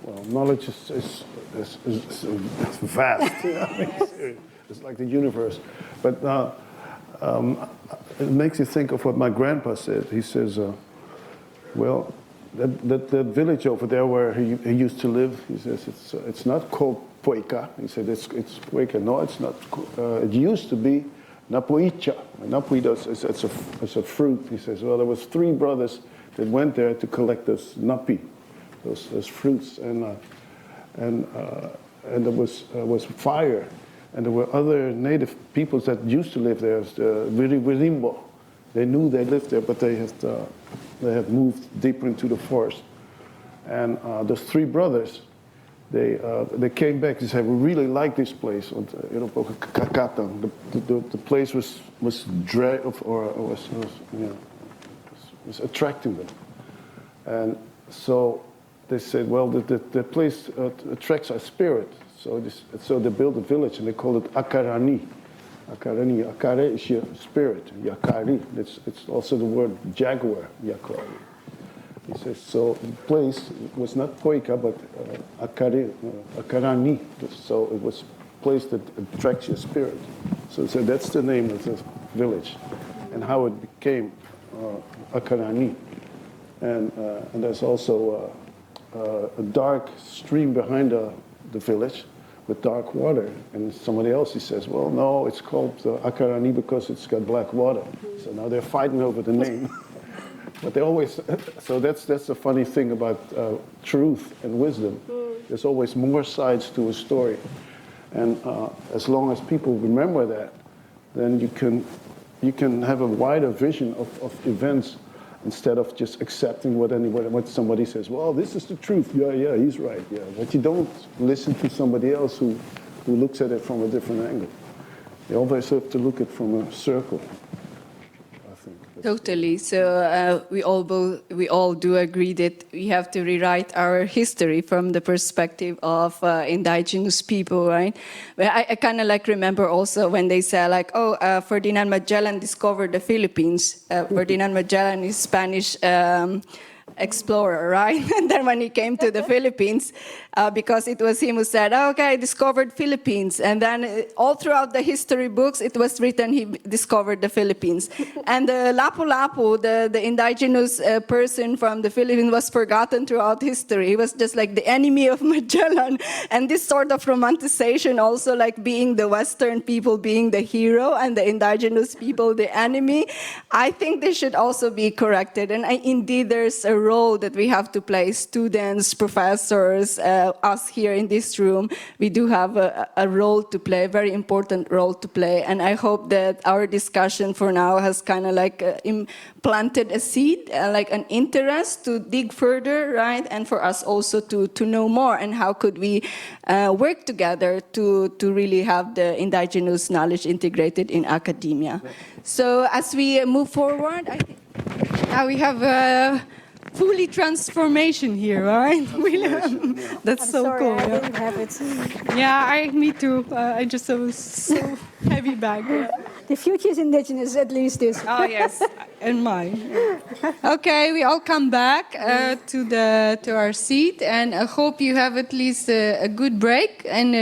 Well, knowledge is vast. It's like the universe. But it makes you think of what my grandpa said. He says, that village over there where he used to live, he says, it's not called Poica. He said, it's Poica. No, it's not. It used to be Napuicha. Napuidos it's a fruit. He says, well, there was 3 brothers that went there to collect those napi, those fruits, and there was fire, and there were other native peoples that used to live there, the Wirimbo. They knew they lived there, but they had moved deeper into the forest. And those 3 brothers, they came back and said, we really like this place. The place was attracting them. And so they said, well, the place attracts our spirit. So they built a village, and they called it Akarani. Akarani, Akare is your spirit. Yakari, it's also the word jaguar, Yakari. He says, so the place was not Poika, but Akarani. So it was a place that attracts your spirit. So that's the name of the village, and how it became Akarani. And there's also a dark stream behind the village with dark water. And somebody else, he says, well, no, it's called Akarani because it's got black water. So now they're fighting over the name. But they always, so that's the funny thing about truth and wisdom. There's always more sides to a story. And as long as people remember that, then you can have a wider vision of events instead of just accepting what somebody says. Well, this is the truth. Yeah, he's right. Yeah, but you don't listen to somebody else who looks at it from a different angle. You always have to look at it from a circle. Totally. So we all do agree that we have to rewrite our history from the perspective of indigenous people, right? But I kind of like remember also when they say like, oh, Ferdinand Magellan discovered the Philippines. Ferdinand Magellan is Spanish explorer, right? And then when he came to the Philippines, because it was him who said, oh, okay, I discovered Philippines. And then all throughout the history books, it was written he discovered the Philippines. And the Lapu-Lapu, the indigenous person from the Philippines, was forgotten throughout history. He was just like the enemy of Magellan. And this sort of romanticization also like being the Western people being the hero and the indigenous people the enemy, I think this should also be corrected. And indeed, there's a role that we have to play, students, professors, us here in this room. We do have a role to play, a very important role to play. And I hope that our discussion for now has kind of like planted a seed, like an interest to dig further, right? And for us also to know more, and how could we work together to really have the indigenous knowledge integrated in academia. So as we move forward, I think now we have fully transformation here, right? That's so sorry, cool. I didn't have it. Yeah, me too. I just was so heavy bag. Yeah. The future is indigenous, at least this. Oh yes, and mine. Okay, we all come back to our seat, and I hope you have at least a good break and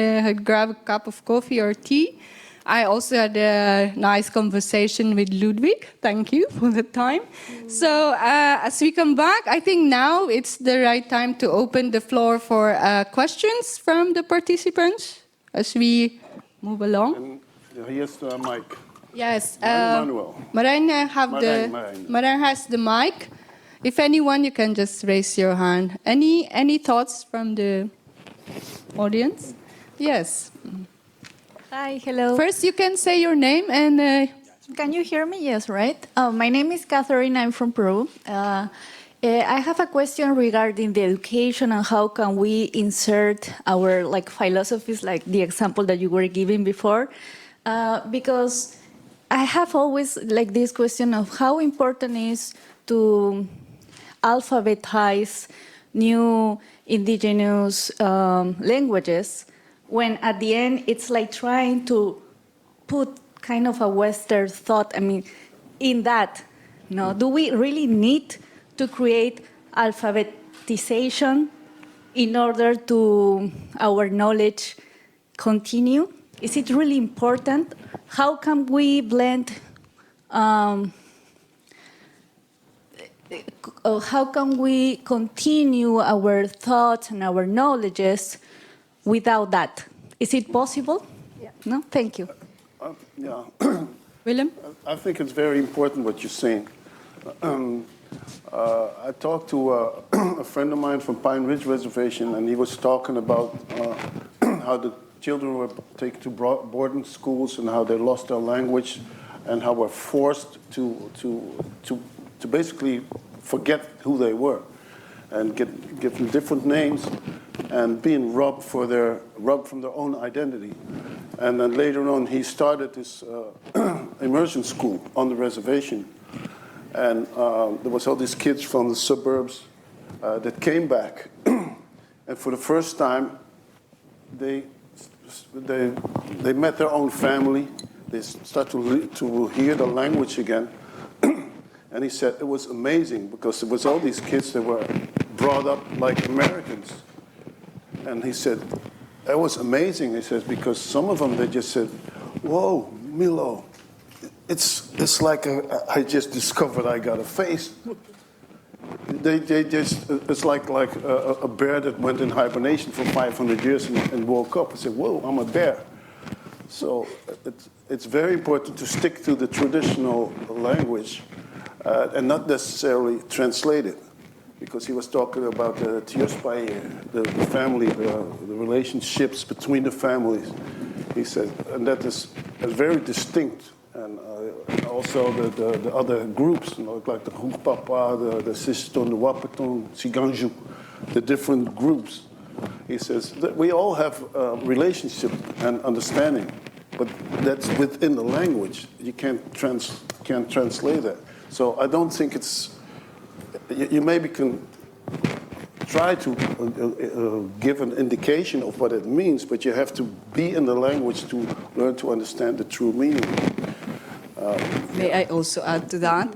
grab a cup of coffee or tea. I also had a nice conversation with Ludwig. Thank you for the time. So as we come back, I think now it's the right time to open the floor for questions from the participants as we move along. And here's the mic. Yes. Manuel. Marijn has the mic. If anyone, you can just raise your hand. Any thoughts from the audience? Yes. Hi, hello. First, you can say your name and... Can you hear me? Yes, right? My name is Catherine. I'm from Peru. I have a question regarding the education and how can we insert our philosophies, like the example that you were giving before. Because I have always this question of how important is to alphabetize new indigenous languages, when at the end it's like trying to put kind of a Western thought, in that. No? Do we really need to create alphabetization in order to our knowledge continue? Is it really important? How can we blend, how can we continue our thoughts and our knowledges without that? Is it possible? Yeah. No? Thank you. Yeah. Willem? I think it's very important what you're saying. I talked to a friend of mine from Pine Ridge Reservation, and he was talking about how the children were taken to boarding schools and how they lost their language and how we're forced to basically forget who they were and give them different names and being robbed from their own identity. And then later on, he started this immersion school on the reservation. And there was all these kids from the suburbs that came back. And for the first time, they met their own family. They started to hear the language again. And he said it was amazing because there was all these kids that were brought up like Americans. And he said, it was amazing, he says, because some of them, they just said, whoa, Milo, it's like I just discovered I got a face. They just, it's like a bear that went in hibernation for 500 years and woke up and said, whoa, I'm a bear. So it's very important to stick to the traditional language and not necessarily translate it. Because he was talking about the Tiospai, the family, the relationships between the families. He said, and that is very distinct. And also the other groups, you know, like the Hukpapa, the Siston, the Wapaton, Siganju, the different groups. He says that we all have relationship and understanding, but that's within the language. You can't translate that. So I don't think it's. You maybe can try to give an indication of what it means, but you have to be in the language to learn to understand the true meaning. May I also add to that?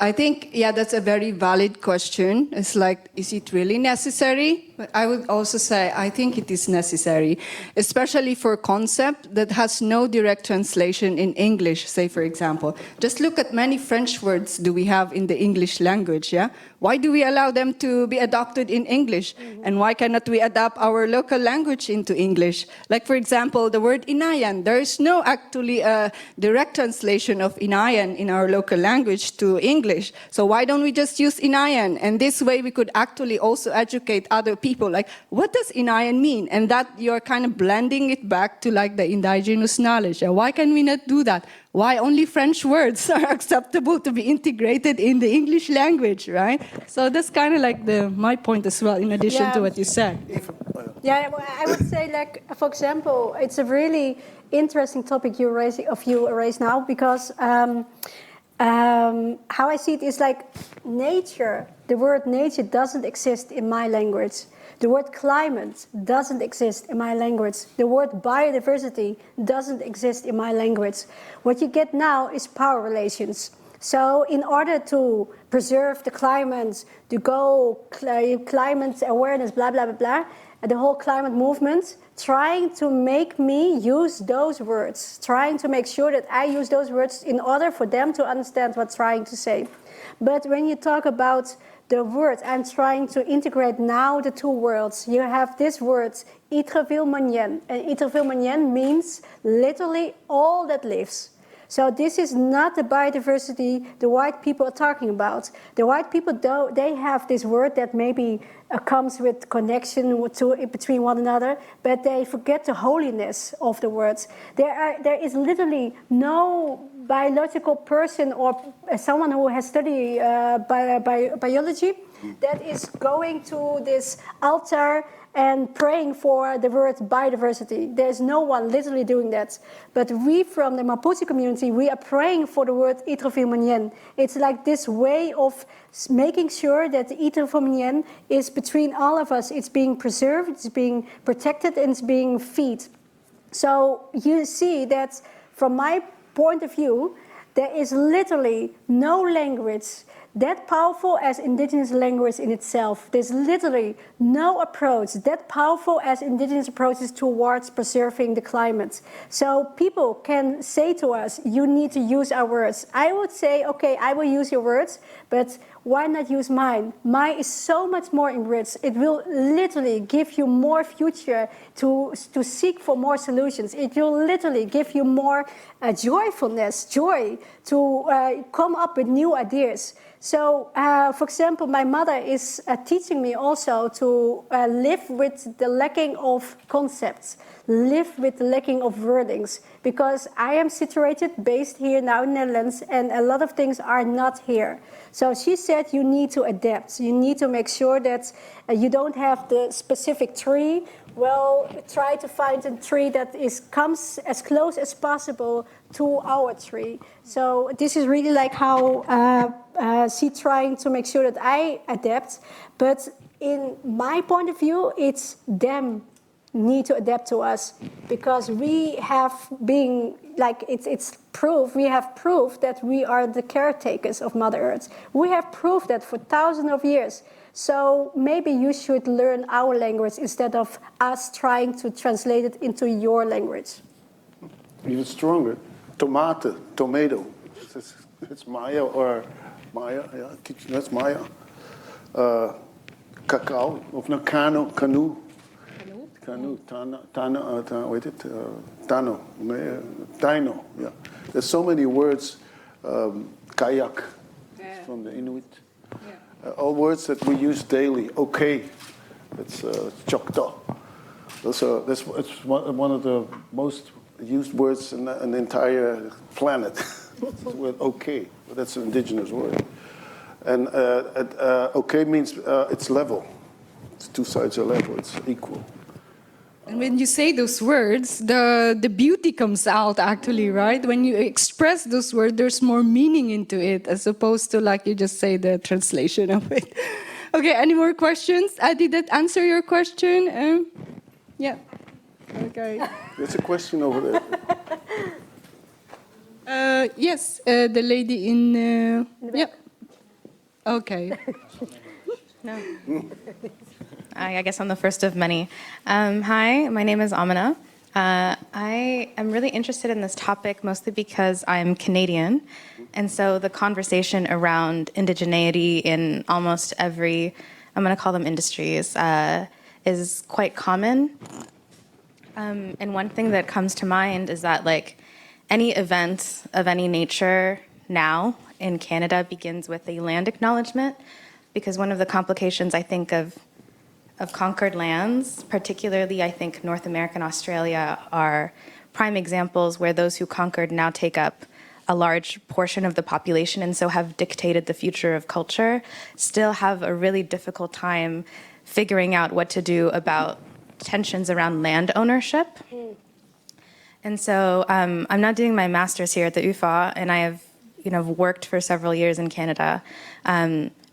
I think, yeah, that's a very valid question. It's like, is it really necessary? But I would also say, I think it is necessary, especially for a concept that has no direct translation in English, say, for example. Just look at many French words do we have in the English language, yeah? Why do we allow them to be adopted in English? And why cannot we adapt our local language into English? Like, for example, the word Inayan. There is no actually direct translation of Inayan in our local language to English. So why don't we just use Inayan? And this way we could actually also educate other people, like, what does Inayan mean? And that you're kind of blending it back to like the indigenous knowledge. Why can we not do that? Why only French words are acceptable to be integrated in the English language, right? So that's kind of like my point as well, in addition to what you said. Yeah, I would say, like, for example, it's a really interesting topic you raise now, because how I see it is like nature. The word nature doesn't exist in my language. The word climate doesn't exist in my language. The word biodiversity doesn't exist in my language. What you get now is power relations. So in order to preserve the climate, to go climate awareness, blah, blah, blah, blah, the whole climate movement, trying to make me use those words, trying to make sure that I use those words in order for them to understand what I'm trying to say. But when you talk about the words, I'm trying to integrate now the two words. You have this word, Intergenerational, and Intergenerational means literally all that lives. So this is not the biodiversity the white people are talking about. The white people, though, they have this word that maybe comes with connection between one another, but they forget the holiness of the words. There is literally no biological person or someone who has studied biology that is going to this altar and praying for the word biodiversity. There's no one literally doing that. But we from the Mapuche community, we are praying for the word Intergenerational. It's like this way of making sure that the Intergenerational is between all of us. It's being preserved, it's being protected, and it's being fed. So you see that from my point of view, there is literally no language that powerful as indigenous language in itself. There's literally no approach that powerful as indigenous approaches towards preserving the climate. So people can say to us, you need to use our words. I would say, okay, I will use your words, but why not use mine? Mine is so much more enriched. It will literally give you more future to seek for more solutions. It will literally give you more joyfulness, joy to come up with new ideas. So, for example, my mother is teaching me also to live with the lacking of concepts, live with the lacking of wordings, because I am situated, based here now in the Netherlands, and a lot of things are not here. So she said you need to adapt. You need to make sure that you don't have the specific tree. Well, try to find a tree that comes as close as possible to our tree. So this is really like how she's trying to make sure that I adapt. But in my point of view, it's them need to adapt to us, because we have been, like it's proof, we have proof that we are the caretakers of Mother Earth. We have proved that for thousands of years. So maybe you should learn our language instead of us trying to translate it into your language. Even stronger, tomato. It's Maya or Maya, yeah, that's Maya. Cacao, of no canoe. Canoe, Taino, yeah. There's so many words, kayak, from the Inuit. All words that we use daily. Okay, it's chokta. That's one of the most used words in the entire planet. The word okay, that's an indigenous word. And okay means it's level. It's two sides are level, it's equal. And when you say those words, the beauty comes out actually, right? When you express those words, there's more meaning into it, as opposed to like you just say the translation of it. Okay, any more questions? Did that answer your question? Yeah. Okay. There's a question over there. Yes, the lady in... yeah. Okay. No. I guess I'm the first of many. Hi, my name is Amina. I am really interested in this topic mostly because I'm Canadian. And so the conversation around indigeneity in almost every, I'm going to call them industries, is quite common. And one thing that comes to mind is that like any event of any nature now in Canada begins with a land acknowledgement, because one of the complications I think of conquered lands, particularly I think North America and Australia, are prime examples where those who conquered now take up a large portion of the population and so have dictated the future of culture, still have a really difficult time figuring out what to do about tensions around land ownership. And so I'm now doing my master's here at the UFA, and I have worked for several years in Canada.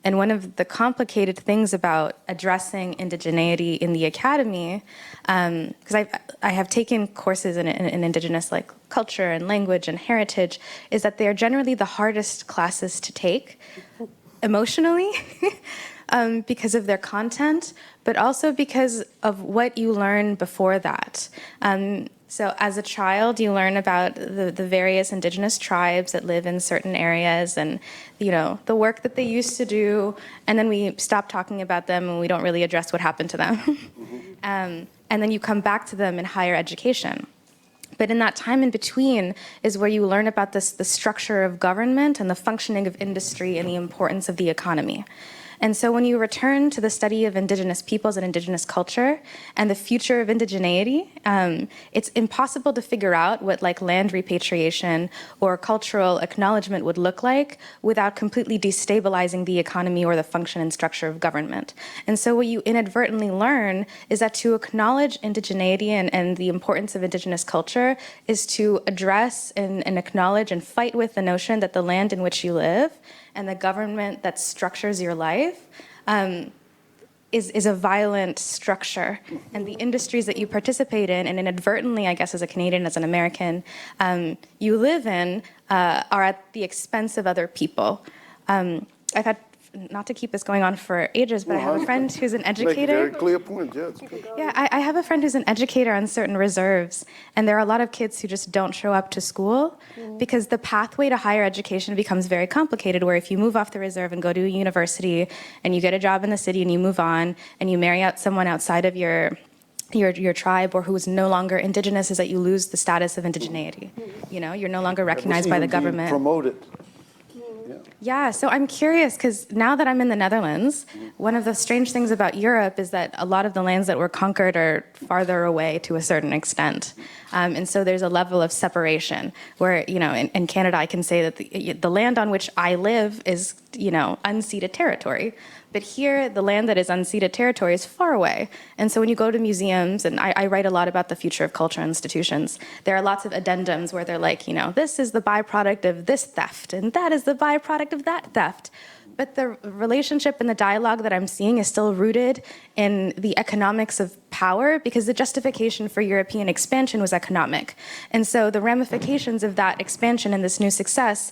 And one of the complicated things about addressing indigeneity in the academy, because I have taken courses in Indigenous like culture and language and heritage, is that they are generally the hardest classes to take emotionally because of their content, but also because of what you learn before that. So as a child, you learn about the various indigenous tribes that live in certain areas and, the work that they used to do, and then we stop talking about them and we don't really address what happened to them. And then you come back to them in higher education. But in that time in between is where you learn about the structure of government and the functioning of industry and the importance of the economy. And so when you return to the study of indigenous peoples and indigenous culture and the future of indigeneity, it's impossible to figure out what like land repatriation or cultural acknowledgement would look like without completely destabilizing the economy or the function and structure of government. And so what you inadvertently learn is that to acknowledge indigeneity and the importance of indigenous culture is to address and acknowledge and fight with the notion that the land in which you live and the government that structures your life is a violent structure. And the industries that you participate in, and inadvertently, I guess, as a Canadian, as an American, you live in, are at the expense of other people. I've had, not to keep this going on for ages, but I have a friend who's an Make a educator. very clear point, yeah. It's good. Yeah, I have a friend who's an educator on certain reserves, and there are a lot of kids who just don't show up to school because the pathway to higher education becomes very complicated, where if you move off the reserve and go to a university and you get a job in the city and you move on and you marry out someone outside of your tribe or who is no longer indigenous, is that you lose the status of indigeneity. You know, you're no longer recognized by the government. Promoted. Yeah, so I'm curious because now that I'm in the Netherlands, one of the strange things about Europe is that a lot of the lands that were conquered are farther away to a certain extent. And so there's a level of separation where, you know, in Canada, I can say that the land on which I live is, you know, unceded territory. But here, the land that is unceded territory is far away. And so when you go to museums, and I write a lot about the future of cultural institutions, there are lots of addendums where they're like, you know, this is the byproduct of this theft, and that is the byproduct of that theft. But the relationship and the dialogue that I'm seeing is still rooted in the economics of power, because the justification for European expansion was economic. And so the ramifications of that expansion and this new success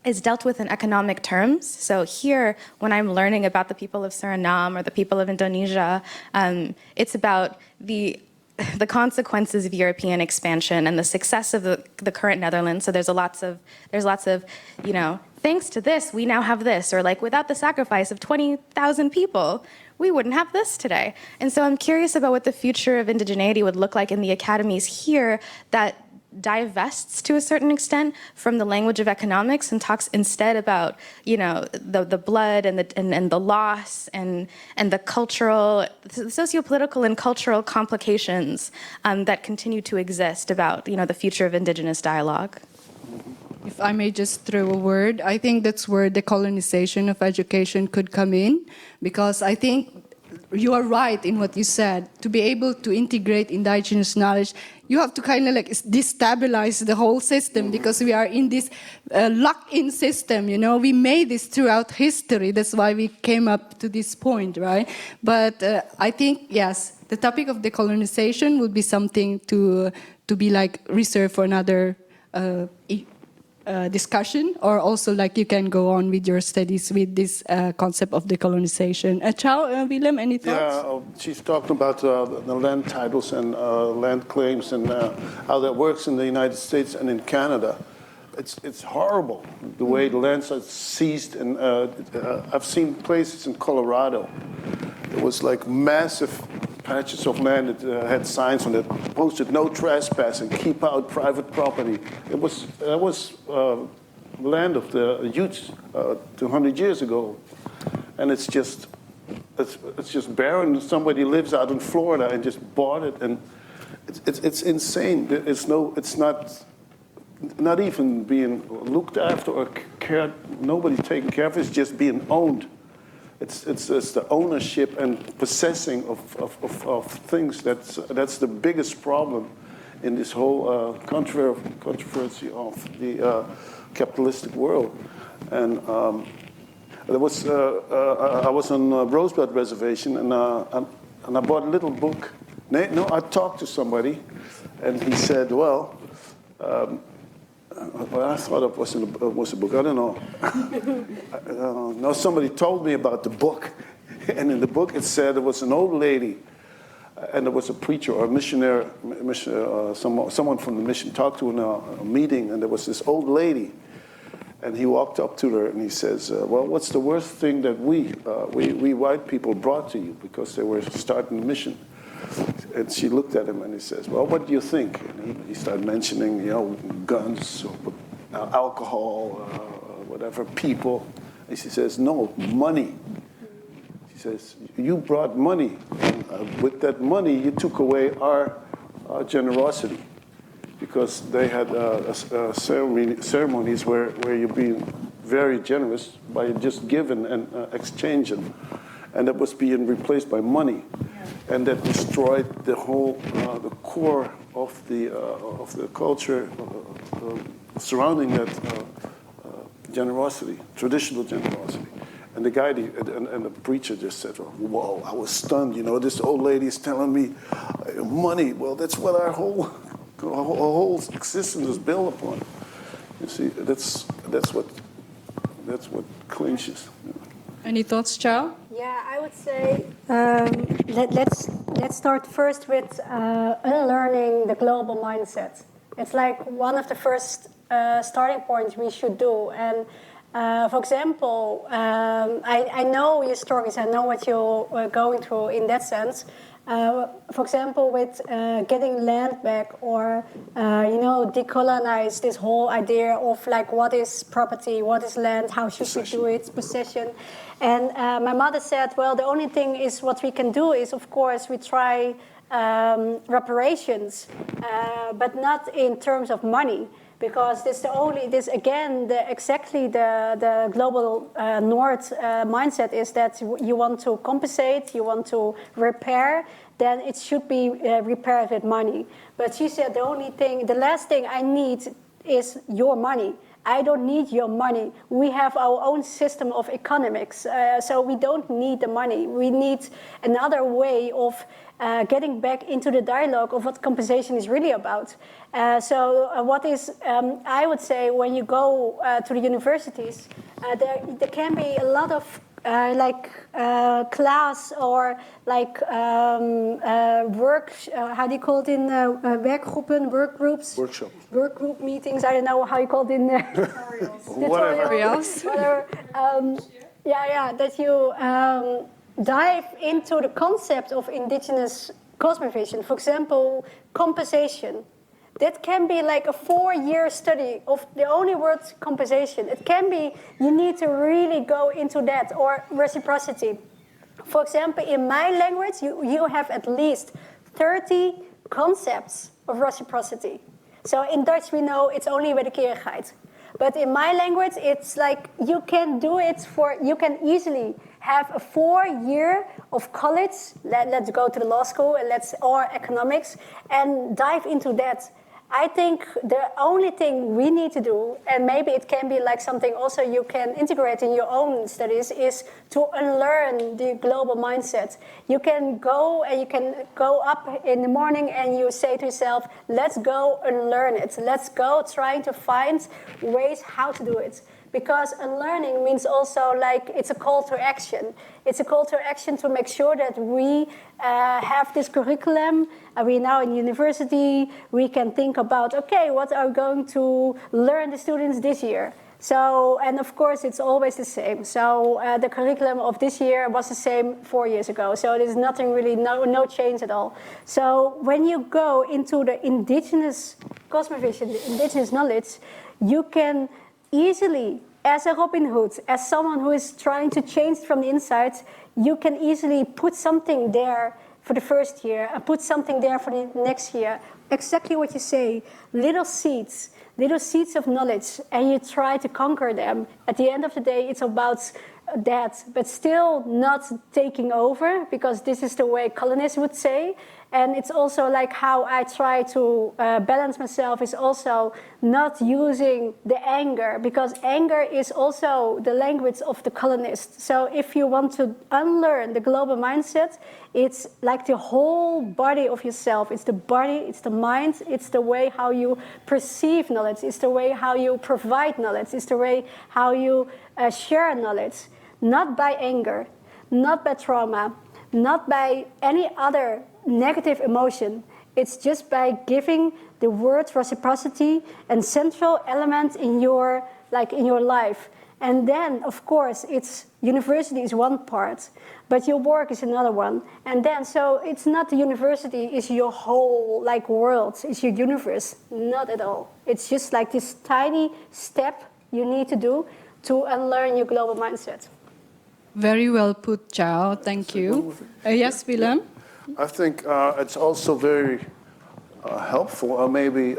is dealt with in economic terms. So here, when I'm learning about the people of Suriname or the people of Indonesia, it's about the consequences of European expansion and the success of the current Netherlands. So there's lots of, you know, thanks to this, we now have this, or like without the sacrifice of 20,000 people, we wouldn't have this today. And so I'm curious about what the future of indigeneity would look like in the academies here that divests to a certain extent from the language of economics and talks instead about, you know, the blood and the loss and the cultural, the socio-political and cultural complications that continue to exist about, you know, the future of indigenous dialogue. If I may just throw a word, I think that's where the colonization of education could come in, because I think you are right in what you said. To be able to integrate indigenous knowledge, you have to kind of like destabilize the whole system, because we are in this lock-in system, you know. We made this throughout history. That's why we came up to this point, right? But I think, yes, the topic of decolonization would be something to be like reserved for another discussion, or also like you can go on with your studies with this concept of decolonization. Willem, any thoughts? Yeah, she's talking about the land titles and land claims and how that works in the United States and in Canada. It's horrible, the way the lands are seized. And I've seen places in Colorado. It was like massive patches of land that had signs on it, posted no trespassing, keep out private property. That was land of the Utes 200 years ago, and it's just barren. Somebody lives out in Florida and just bought it, and it's insane. It's not even being looked after or cared. Nobody's taking care of it. It's just being owned. It's the ownership and possessing of things that's the biggest problem in this whole controversy of the capitalistic world. And I was on Rosebud Reservation, and I bought a little book. No, I talked to somebody, and he said, well, I thought it was a book. I don't know. No, somebody told me about the book. And in the book it said there was an old lady, and there was a preacher or a missionary, someone from the mission talked to her in a meeting, and there was this old lady. And he walked up to her and he says, well, what's the worst thing that we white people brought to you, because they were starting the mission? And she looked at him and he says, well, what do you think? And he started mentioning, you know, guns, or alcohol, whatever, people. And she says, no, money. She says, you brought money. And with that money, you took away our generosity. Because they had ceremonies where you're being very generous by just giving and exchanging. And that was being replaced by money. And that destroyed the whole, the core of the culture surrounding that generosity, traditional generosity. And the guy, and the preacher just said, whoa, I was stunned. You know, this old lady is telling me money. Well, that's what our whole existence is built upon. You see, that's That's what clinches. Any thoughts, Chao? Yeah, I would say let's start first with unlearning the global mindset. It's like one of the first starting points we should do. And for example, I know your stories. I know what you're going through in that sense. For example, with getting land back, or decolonize this whole idea of like what is property, what is land, how should we do it, possession. And my mother said, well, the only thing is what we can do is, of course, we try reparations, but not in terms of money. Because the global north mindset is that you want to compensate, you want to repair, then it should be repaired with money. But she said the last thing I need is your money. I don't need your money. We have our own system of economics, so we don't need the money. We need another way of getting back into the dialogue of what compensation is really about. I would say when you go to the universities, there can be a lot of class or work, how do you call it in werkgroepen, work groups? Workshop. Work group meetings, I don't know how you call it in Tutorials. Whatever. That you dive into the concept of indigenous cosmovision. For example, compensation. That can be like a 4-year study of the only word compensation. It can be, you need to really go into that, or reciprocity. For example, in my language, you have at least 30 concepts of reciprocity. So in Dutch, we know it's only wederkerigheid. But in my language, it's like you can do it you can easily have a 4-year of college, let's go to the law school, or economics, and dive into that. I think the only thing we need to do, and maybe it can be like something also you can integrate in your own studies, is to unlearn the global mindset. You can go up in the morning and you say to yourself, let's go unlearn it. Let's go trying to find ways how to do it. Because unlearning means also like it's a call to action. It's a call to action to make sure that we have this curriculum. We now in university, we can think about, okay, what are we going to learn the students this year? So, and of course, it's always the same. So the curriculum of this year was the same 4 years ago. So there's nothing really, no change at all. So when you go into the indigenous cosmovision, the indigenous knowledge, you can easily, as a Robin Hood, as someone who is trying to change from the inside, you can easily put something there for the first year and put something there for the next year. Exactly what you say, little seeds of knowledge, and you try to conquer them. At the end of the day, it's about that, but still not taking over, because this is the way colonists would say. And it's also like how I try to balance myself is also not using the anger, because anger is also the language of the colonists. So if you want to unlearn the global mindset, it's like the whole body of yourself. It's the body, it's the mind, it's the way how you perceive knowledge, it's the way how you provide knowledge, it's the way how you share knowledge. Not by anger, not by trauma, not by any other negative emotion. It's just by giving the word reciprocity and central element in your life. And then, of course, it's university is one part, but your work is another one. And then, so it's not the university, it's your whole world, it's your universe. Not at all. It's just like this tiny step you need to do to unlearn your global mindset. Very well put, Chao. Thank you. Yes, Willem? I think it's also very helpful, or maybe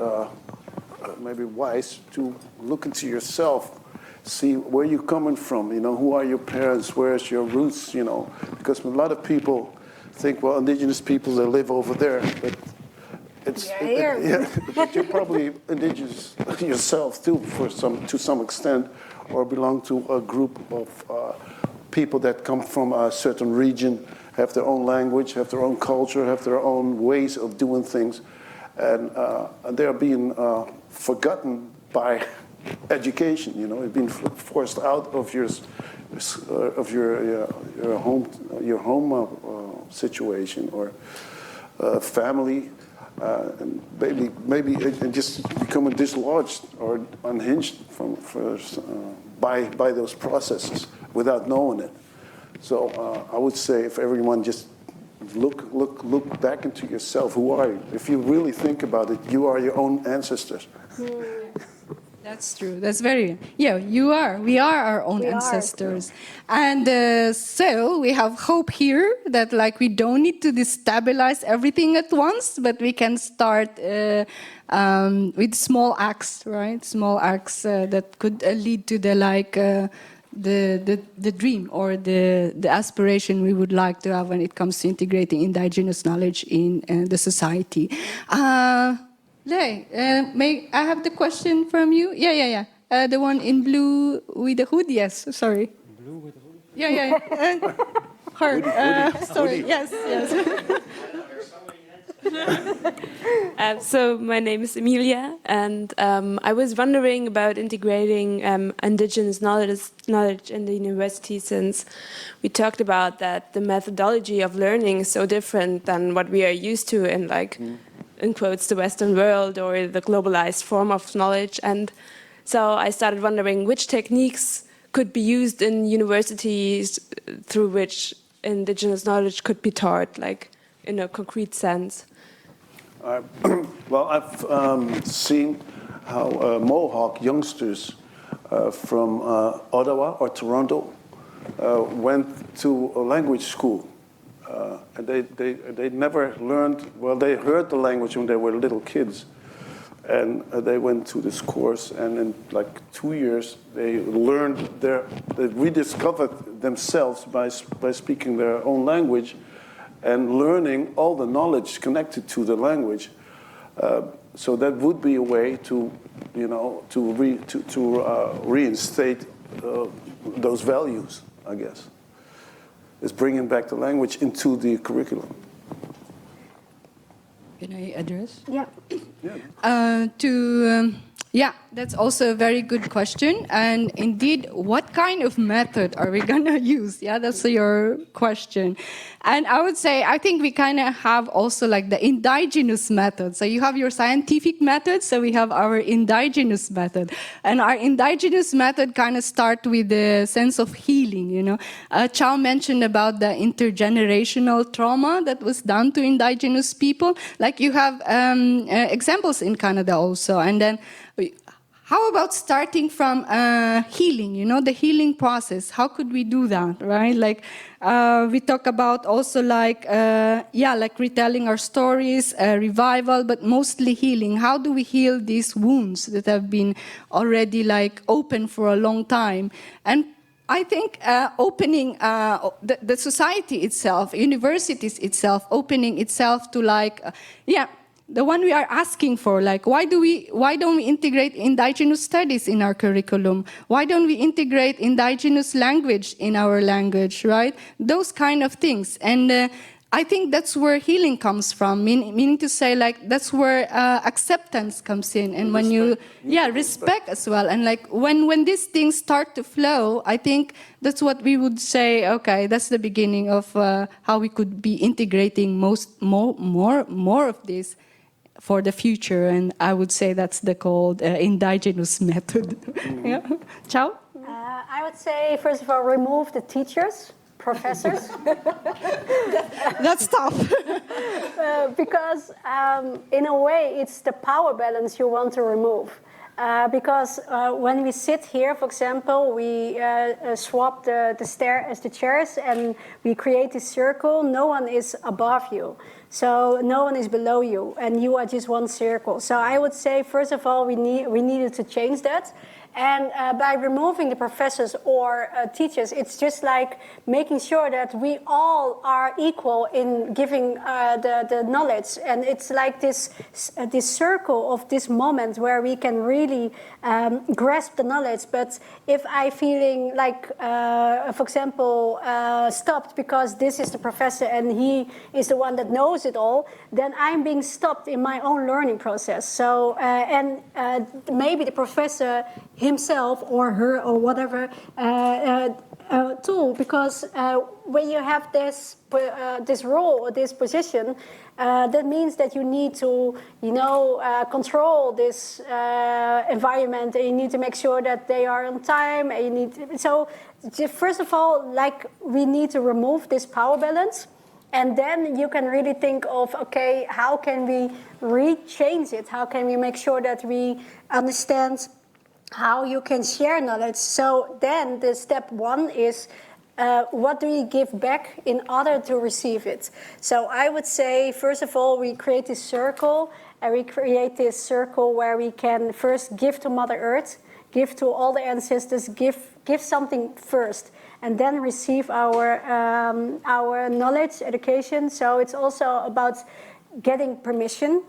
wise, to look into yourself, see where you're coming from. Who are your parents? Where's your roots? Because a lot of people think, well, indigenous people, they live over there, but but you're probably indigenous yourself too, to some extent, or belong to a group of people that come from a certain region, have their own language, have their own culture, have their own ways of doing things, and they're being forgotten by education. You know, you've been forced out of your home situation or family, and maybe and just becoming dislodged or unhinged by those processes without knowing it. So I would say if everyone just look back into yourself, who are you? If you really think about it, you are your own ancestors. That's true. That's very, yeah, you are. We are our own ancestors. And so we have hope here that like we don't need to destabilize everything at once, but we can start with small acts, right? Small acts that could lead to the like the dream or the aspiration we would like to have when it comes to integrating indigenous knowledge in the society. Lei, may I have the question from you? Yeah. The one in blue with the hood, yes, sorry. Blue with the hood? Yeah. Her, sorry, yes. So my name is Emilia, and I was wondering about integrating indigenous knowledge in the university, since we talked about that the methodology of learning is so different than what we are used to in like, in quotes, the Western world or the globalized form of knowledge. And so I started wondering which techniques could be used in universities through which indigenous knowledge could be taught, like in a concrete sense. Well, I've seen how Mohawk youngsters from Ottawa or Toronto went to a language school. And they never learned, well, they heard the language when they were little kids. And they went to this course, and in like 2 years, they learned they rediscovered themselves by speaking their own language and learning all the knowledge connected to the language. So that would be a way to, you know, to reinstate those values, I guess. Is bringing back the language into the curriculum. Can I address? Yeah. Yeah, that's also a very good question. And indeed, what kind of method are we going to use? Yeah, that's your question. And I would say, I think we kind of have also like the indigenous method. So you have your scientific method, so we have our indigenous method. And our indigenous method kind of start with the sense of healing, you know. Chow mentioned about the intergenerational trauma that was done to indigenous people. Like you have examples in Canada also. And then how about starting from healing, you know, the healing process? How could we do that, right? Like we talk about also like, like retelling our stories, revival, but mostly healing. How do we heal these wounds that have been already like open for a long time? And I think opening the society itself, universities itself, opening itself to like, the one we are asking for, like, why don't we integrate indigenous studies in our curriculum? Why don't we integrate indigenous language in our language, right? Those kind of things. And I think that's where healing comes from, meaning to say, like, that's where acceptance comes in. And when respect as well. And like, when these things start to flow, I think that's what we would say, okay, that's the beginning of how we could be integrating more of this for the future, and I would say that's the called indigenous method. Yeah. Chow? I would say, first of all, remove the teachers, professors. That's tough. Because in a way, it's the power balance you want to remove. Because when we sit here, for example, we swap the chairs and we create this circle. No one is above you. So no one is below you, and you are just one circle. So I would say, first of all, we needed to change that. And by removing the professors or teachers, it's just like making sure that we all are equal in giving the knowledge. And it's like this circle of this moment where we can really grasp the knowledge. But if I'm feeling like, for example, stopped because this is the professor and he is the one that knows it all, then I'm being stopped in my own learning process. So, and maybe the professor, himself or her or whatever tool, because when you have this role or this position, that means that you need to, control this environment, and you need to make sure that they are on time. And you need so first of all, we need to remove this power balance. And then you can really think of, okay, how can we rechange it? How can we make sure that we understand how you can share knowledge? So then the step one is, what do we give back in order to receive it? So I would say, first of all, we create this circle, and we create this circle where we can first give to Mother Earth, give to all the ancestors, give something first, and then receive our knowledge, education. So it's also about getting permission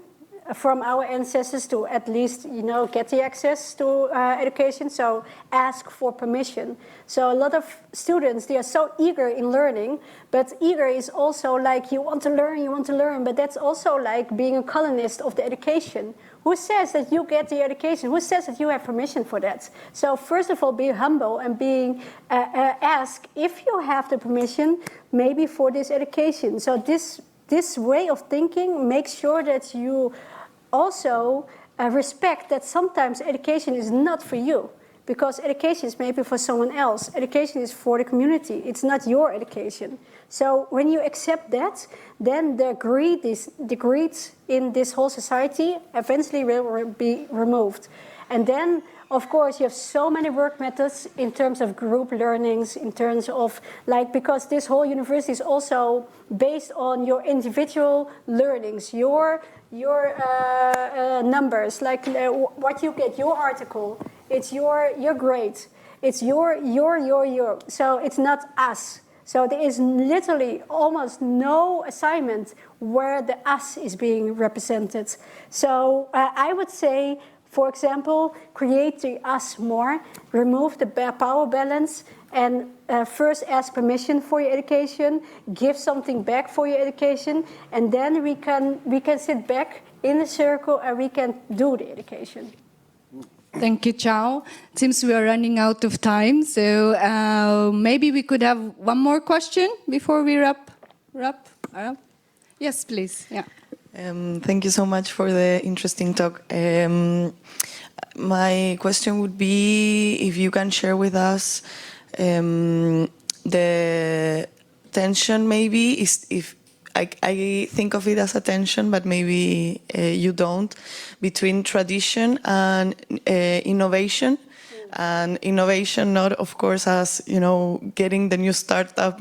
from our ancestors to at least, get the access to education. So ask for permission. So a lot of students, they are so eager in learning, but eager is also like you want to learn, but that's also like being a colonist of the education. Who says that you get the education? Who says that you have permission for that? So first of all, be humble and ask if you have the permission, maybe for this education. So this way of thinking makes sure that you also respect that sometimes education is not for you, because education is maybe for someone else. Education is for the community. It's not your education. So when you accept that, then the greed in this whole society eventually will be removed. And then, of course, you have so many work methods in terms of group learnings, in terms of because this whole university is also based on your individual learnings, your numbers, what you get, your article, it's your grade, it's your. So it's not us. So there is literally almost no assignment where the us is being represented. So I would say, for example, create the us more, remove the power balance, and first ask permission for your education, give something back for your education, and then we can sit back in a circle and we can do the education. Thank you, Chao. It seems we are running out of time, so maybe we could have one more question before we wrap up. Yes, please. Yeah. Thank you so much for the interesting talk. My question would be if you can share with us the tension, maybe, is if I think of it as a tension, but maybe you don't, between tradition and innovation. And innovation, not of course as getting the new startup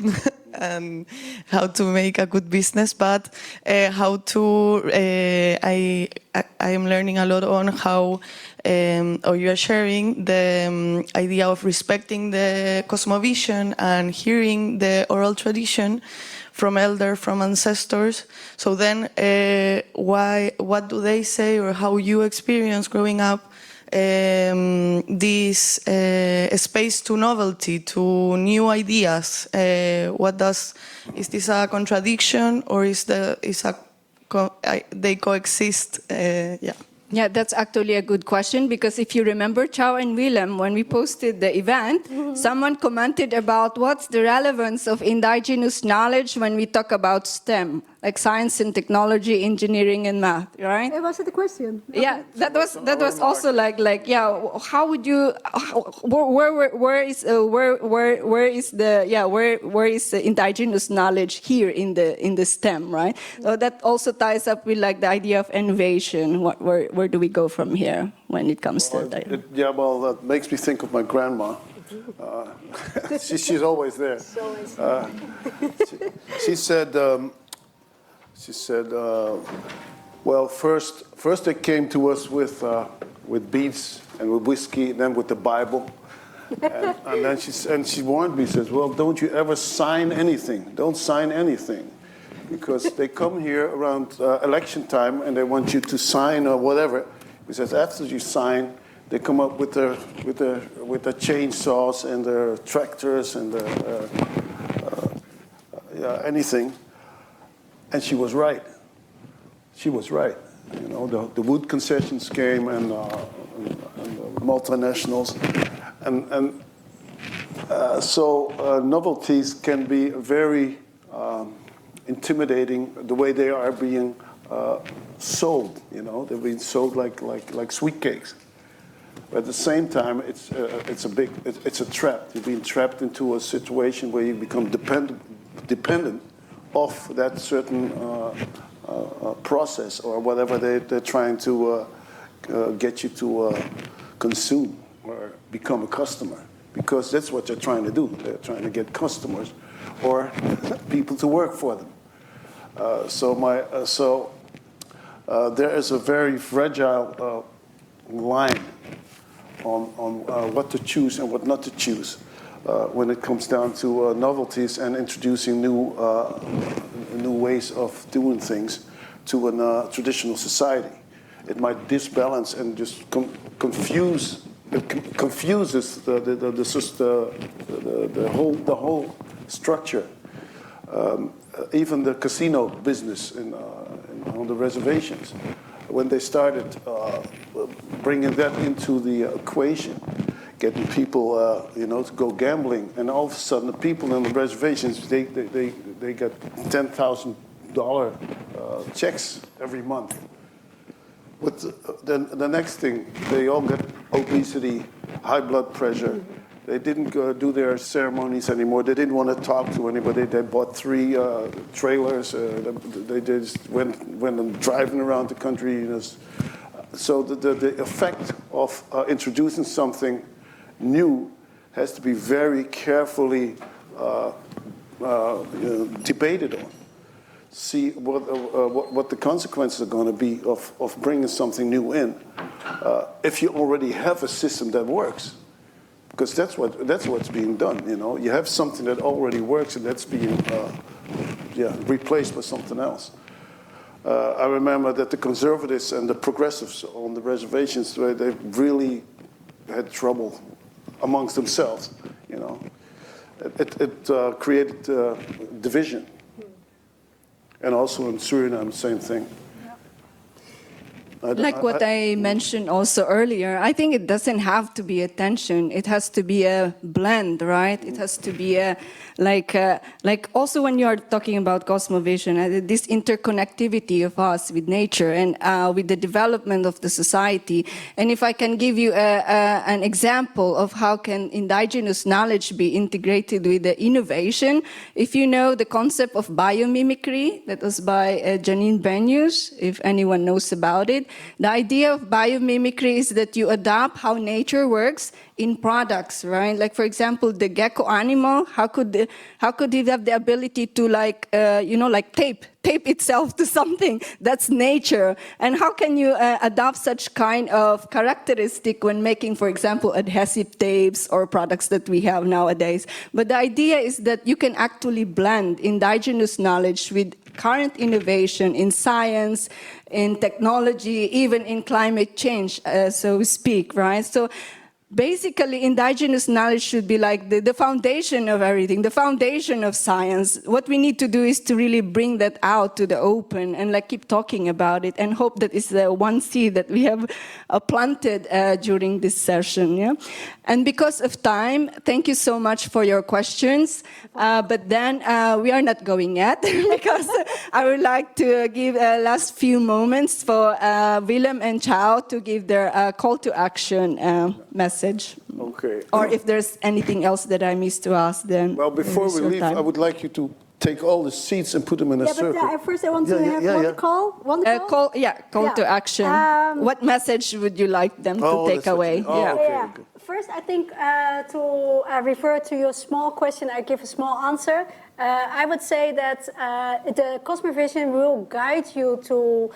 and how to make a good business, but how to. I am learning a lot on how, or you are sharing the idea of respecting the cosmovision and hearing the oral tradition from from ancestors. So then, what do they say, or how you experience growing up? This space to novelty, to new ideas. Is this a contradiction, or they coexist? Yeah. Yeah, that's actually a good question, because if you remember, Chao and Willem, when we posted the event, someone commented about what's the relevance of indigenous knowledge when we talk about STEM, like science and technology, engineering and math, right? It was the question. Yeah, that was also how would you, where is the indigenous knowledge here in the STEM, right? So that also ties up with the idea of innovation. Where do we go from here when it comes to that? That makes me think of my grandma. She's always there. She said, well, first they came to us with beads and with whiskey, then with the Bible. And then she warned me, says, well, don't you ever sign anything. Don't sign anything. Because they come here around election time and they want you to sign or whatever. Because after you sign, they come up with the chainsaws and the tractors and anything. And she was right. She was right. The wood concessions came and multinationals. And so novelties can be very intimidating the way they are being sold. You know, they're being sold like sweet cakes. But at the same time, it's a trap. You're being trapped into a situation where you become dependent of that certain process or whatever they're trying to get you to consume or become a customer, because that's what they're trying to do. They're trying to get customers or people to work for them. So there is a very fragile line on what to choose and what not to choose when it comes down to novelties and introducing new ways of doing things to a traditional society. It might disbalance and just confuses the whole structure. Even the casino business on the reservations, when they started bringing that into the equation, getting people, to go gambling, and all of a sudden the people on the reservations, they get $10,000 checks every month. But the next thing, they all get obesity, high blood pressure. They didn't do their ceremonies anymore. They didn't want to talk to anybody. They bought 3 trailers. They just went driving around the country. So the effect of introducing something new has to be very carefully debated on. See what the consequences are going to be of bringing something new in, if you already have a system that works, because that's what's being done. You know, you have something that already works, and that's being replaced by something else. I remember that the conservatives and the progressives on the reservations, they really had trouble amongst themselves. You know, it created division. And also in Suriname, same thing. Like what I mentioned also earlier, I think it doesn't have to be a tension. It has to be a blend, right? It has to be a like also when you are talking about cosmovision, this interconnectivity of us with nature and with the development of the society. And if I can give you an example of how can indigenous knowledge be integrated with the innovation, if you know the concept of biomimicry, that was by Janine Benyus, if anyone knows about it. The idea of biomimicry is that you adapt how nature works in products, right? Like, for example, the gecko animal, how could it have the ability to tape itself to something? That's nature. And how can you adopt such kind of characteristic when making, for example, adhesive tapes or products that we have nowadays? But the idea is that you can actually blend indigenous knowledge with current innovation in science, in technology, even in climate change, so we speak, right? So basically, indigenous knowledge should be like the foundation of everything, the foundation of science. What we need to do is to really bring that out to the open and keep talking about it, and hope that is the one seed that we have planted during this session. Yeah? And because of time, thank you so much for your questions. But then we are not going yet, because I would like to give last few moments for Willem and Chao to give their call to action message. Okay. Or if there's anything else that I missed to ask, then. Well, before we leave, I would like you to take all the seats and put them in a circle. But first I want to have one call. Call to action. What message would you like them to take away? Okay. First, I think to refer to your small question, I give a small answer. I would say that the cosmovision will guide you to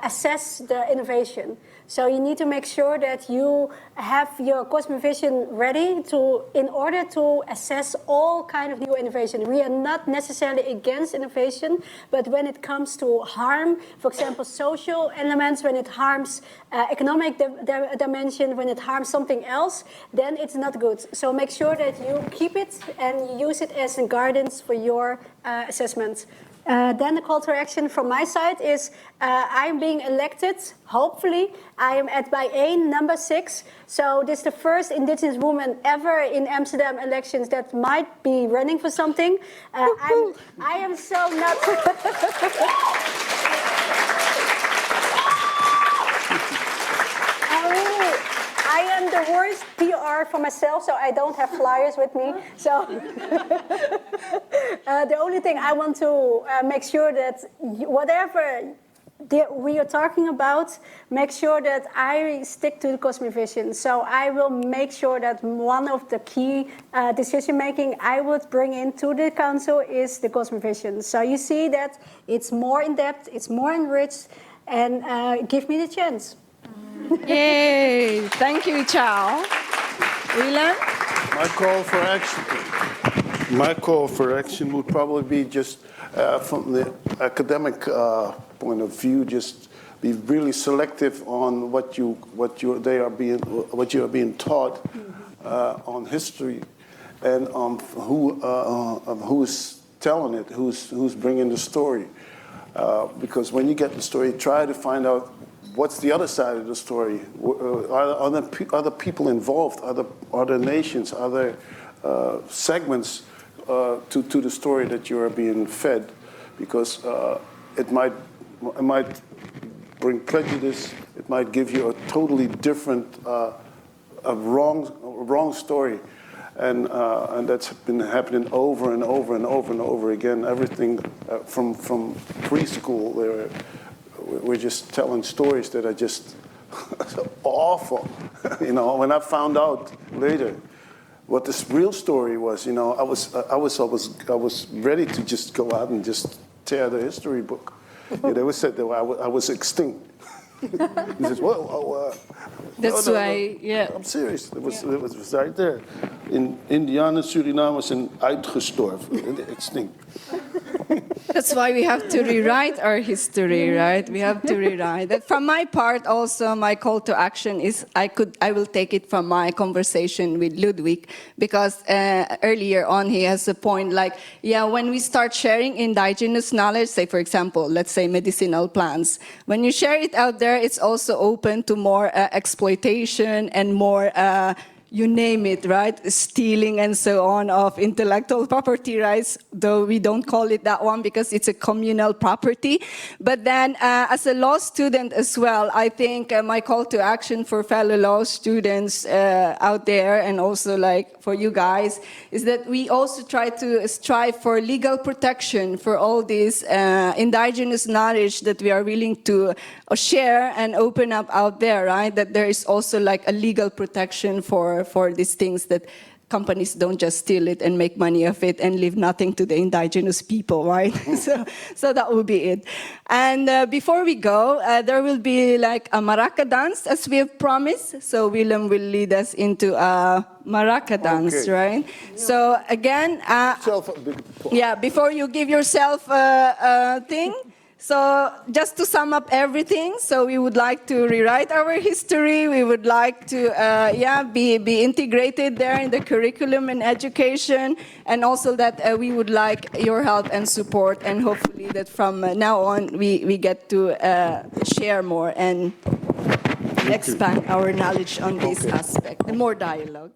assess the innovation. So you need to make sure that you have your cosmovision ready in order to assess all kind of new innovation. We are not necessarily against innovation, but when it comes to harm, for example, social elements, when it harms economic dimension, when it harms something else, then it's not good. So make sure that you keep it and use it as a guidance for your assessment. Then the call to action from my side is I'm being elected, hopefully. I am at bijeen number 6. So this is the first Indigenous woman ever in Amsterdam elections that might be running for something. I am so not... I am the worst PR for myself, so I don't have flyers with me. So the only thing I want to make sure that whatever we are talking about, make sure that I stick to the cosmovision. So I will make sure that one of the key decision making I would bring into the council is the cosmovision. So you see that it's more in depth, it's more enriched, and give me the chance. Yay! Thank you, Chao. Willem? My call for action would probably be just from the academic point of view, just be really selective on what you are being taught on history, and on who's telling it, who's bringing the story. Because when you get the story, try to find out what's the other side of the story. Are other people involved? Other nations? Other segments to the story that you are being fed? Because it might bring prejudice. It might give you a totally different, a wrong story, and that's been happening over and over and over and over again. Everything from preschool, we're just telling stories that are just awful. You know, when I found out later what this real story was, you know, I was ready to just go out and just tear the history book. They always said that I was extinct. He says, "Well, that's why, yeah. I'm serious. It was right there. In Indianen, Surinamers zijn uitgestorven, extinct." That's why we have to rewrite our history, right? We have to rewrite it. From my part, also, my call to action is I will take it from my conversation with Ludwig, because earlier on he has a point like, yeah, when we start sharing indigenous knowledge, say for example, let's say medicinal plants, when you share it out there, it's also open to more exploitation and more you name it, right? Stealing and so on of intellectual property rights, though we don't call it that one because it's a communal property. But then as a law student as well, I think my call to action for fellow law students out there, and also like for you guys, is that we also try to strive for legal protection for all this indigenous knowledge that we are willing to share and open up out there, right? That there is also like a legal protection for these things, that companies don't just steal it and make money of it and leave nothing to the indigenous people, right? so that will be it. And before we go, there will be like a maraca dance, as we have promised. So Willem will lead us into a maraca dance, right? So again, yeah, before you give yourself a thing, so just to sum up everything, so we would like to rewrite our history. We would like to, be integrated there in the curriculum and education, and also that we would like your help and support, and hopefully that from now on we get to share more and expand our knowledge on this aspect, and more dialogue.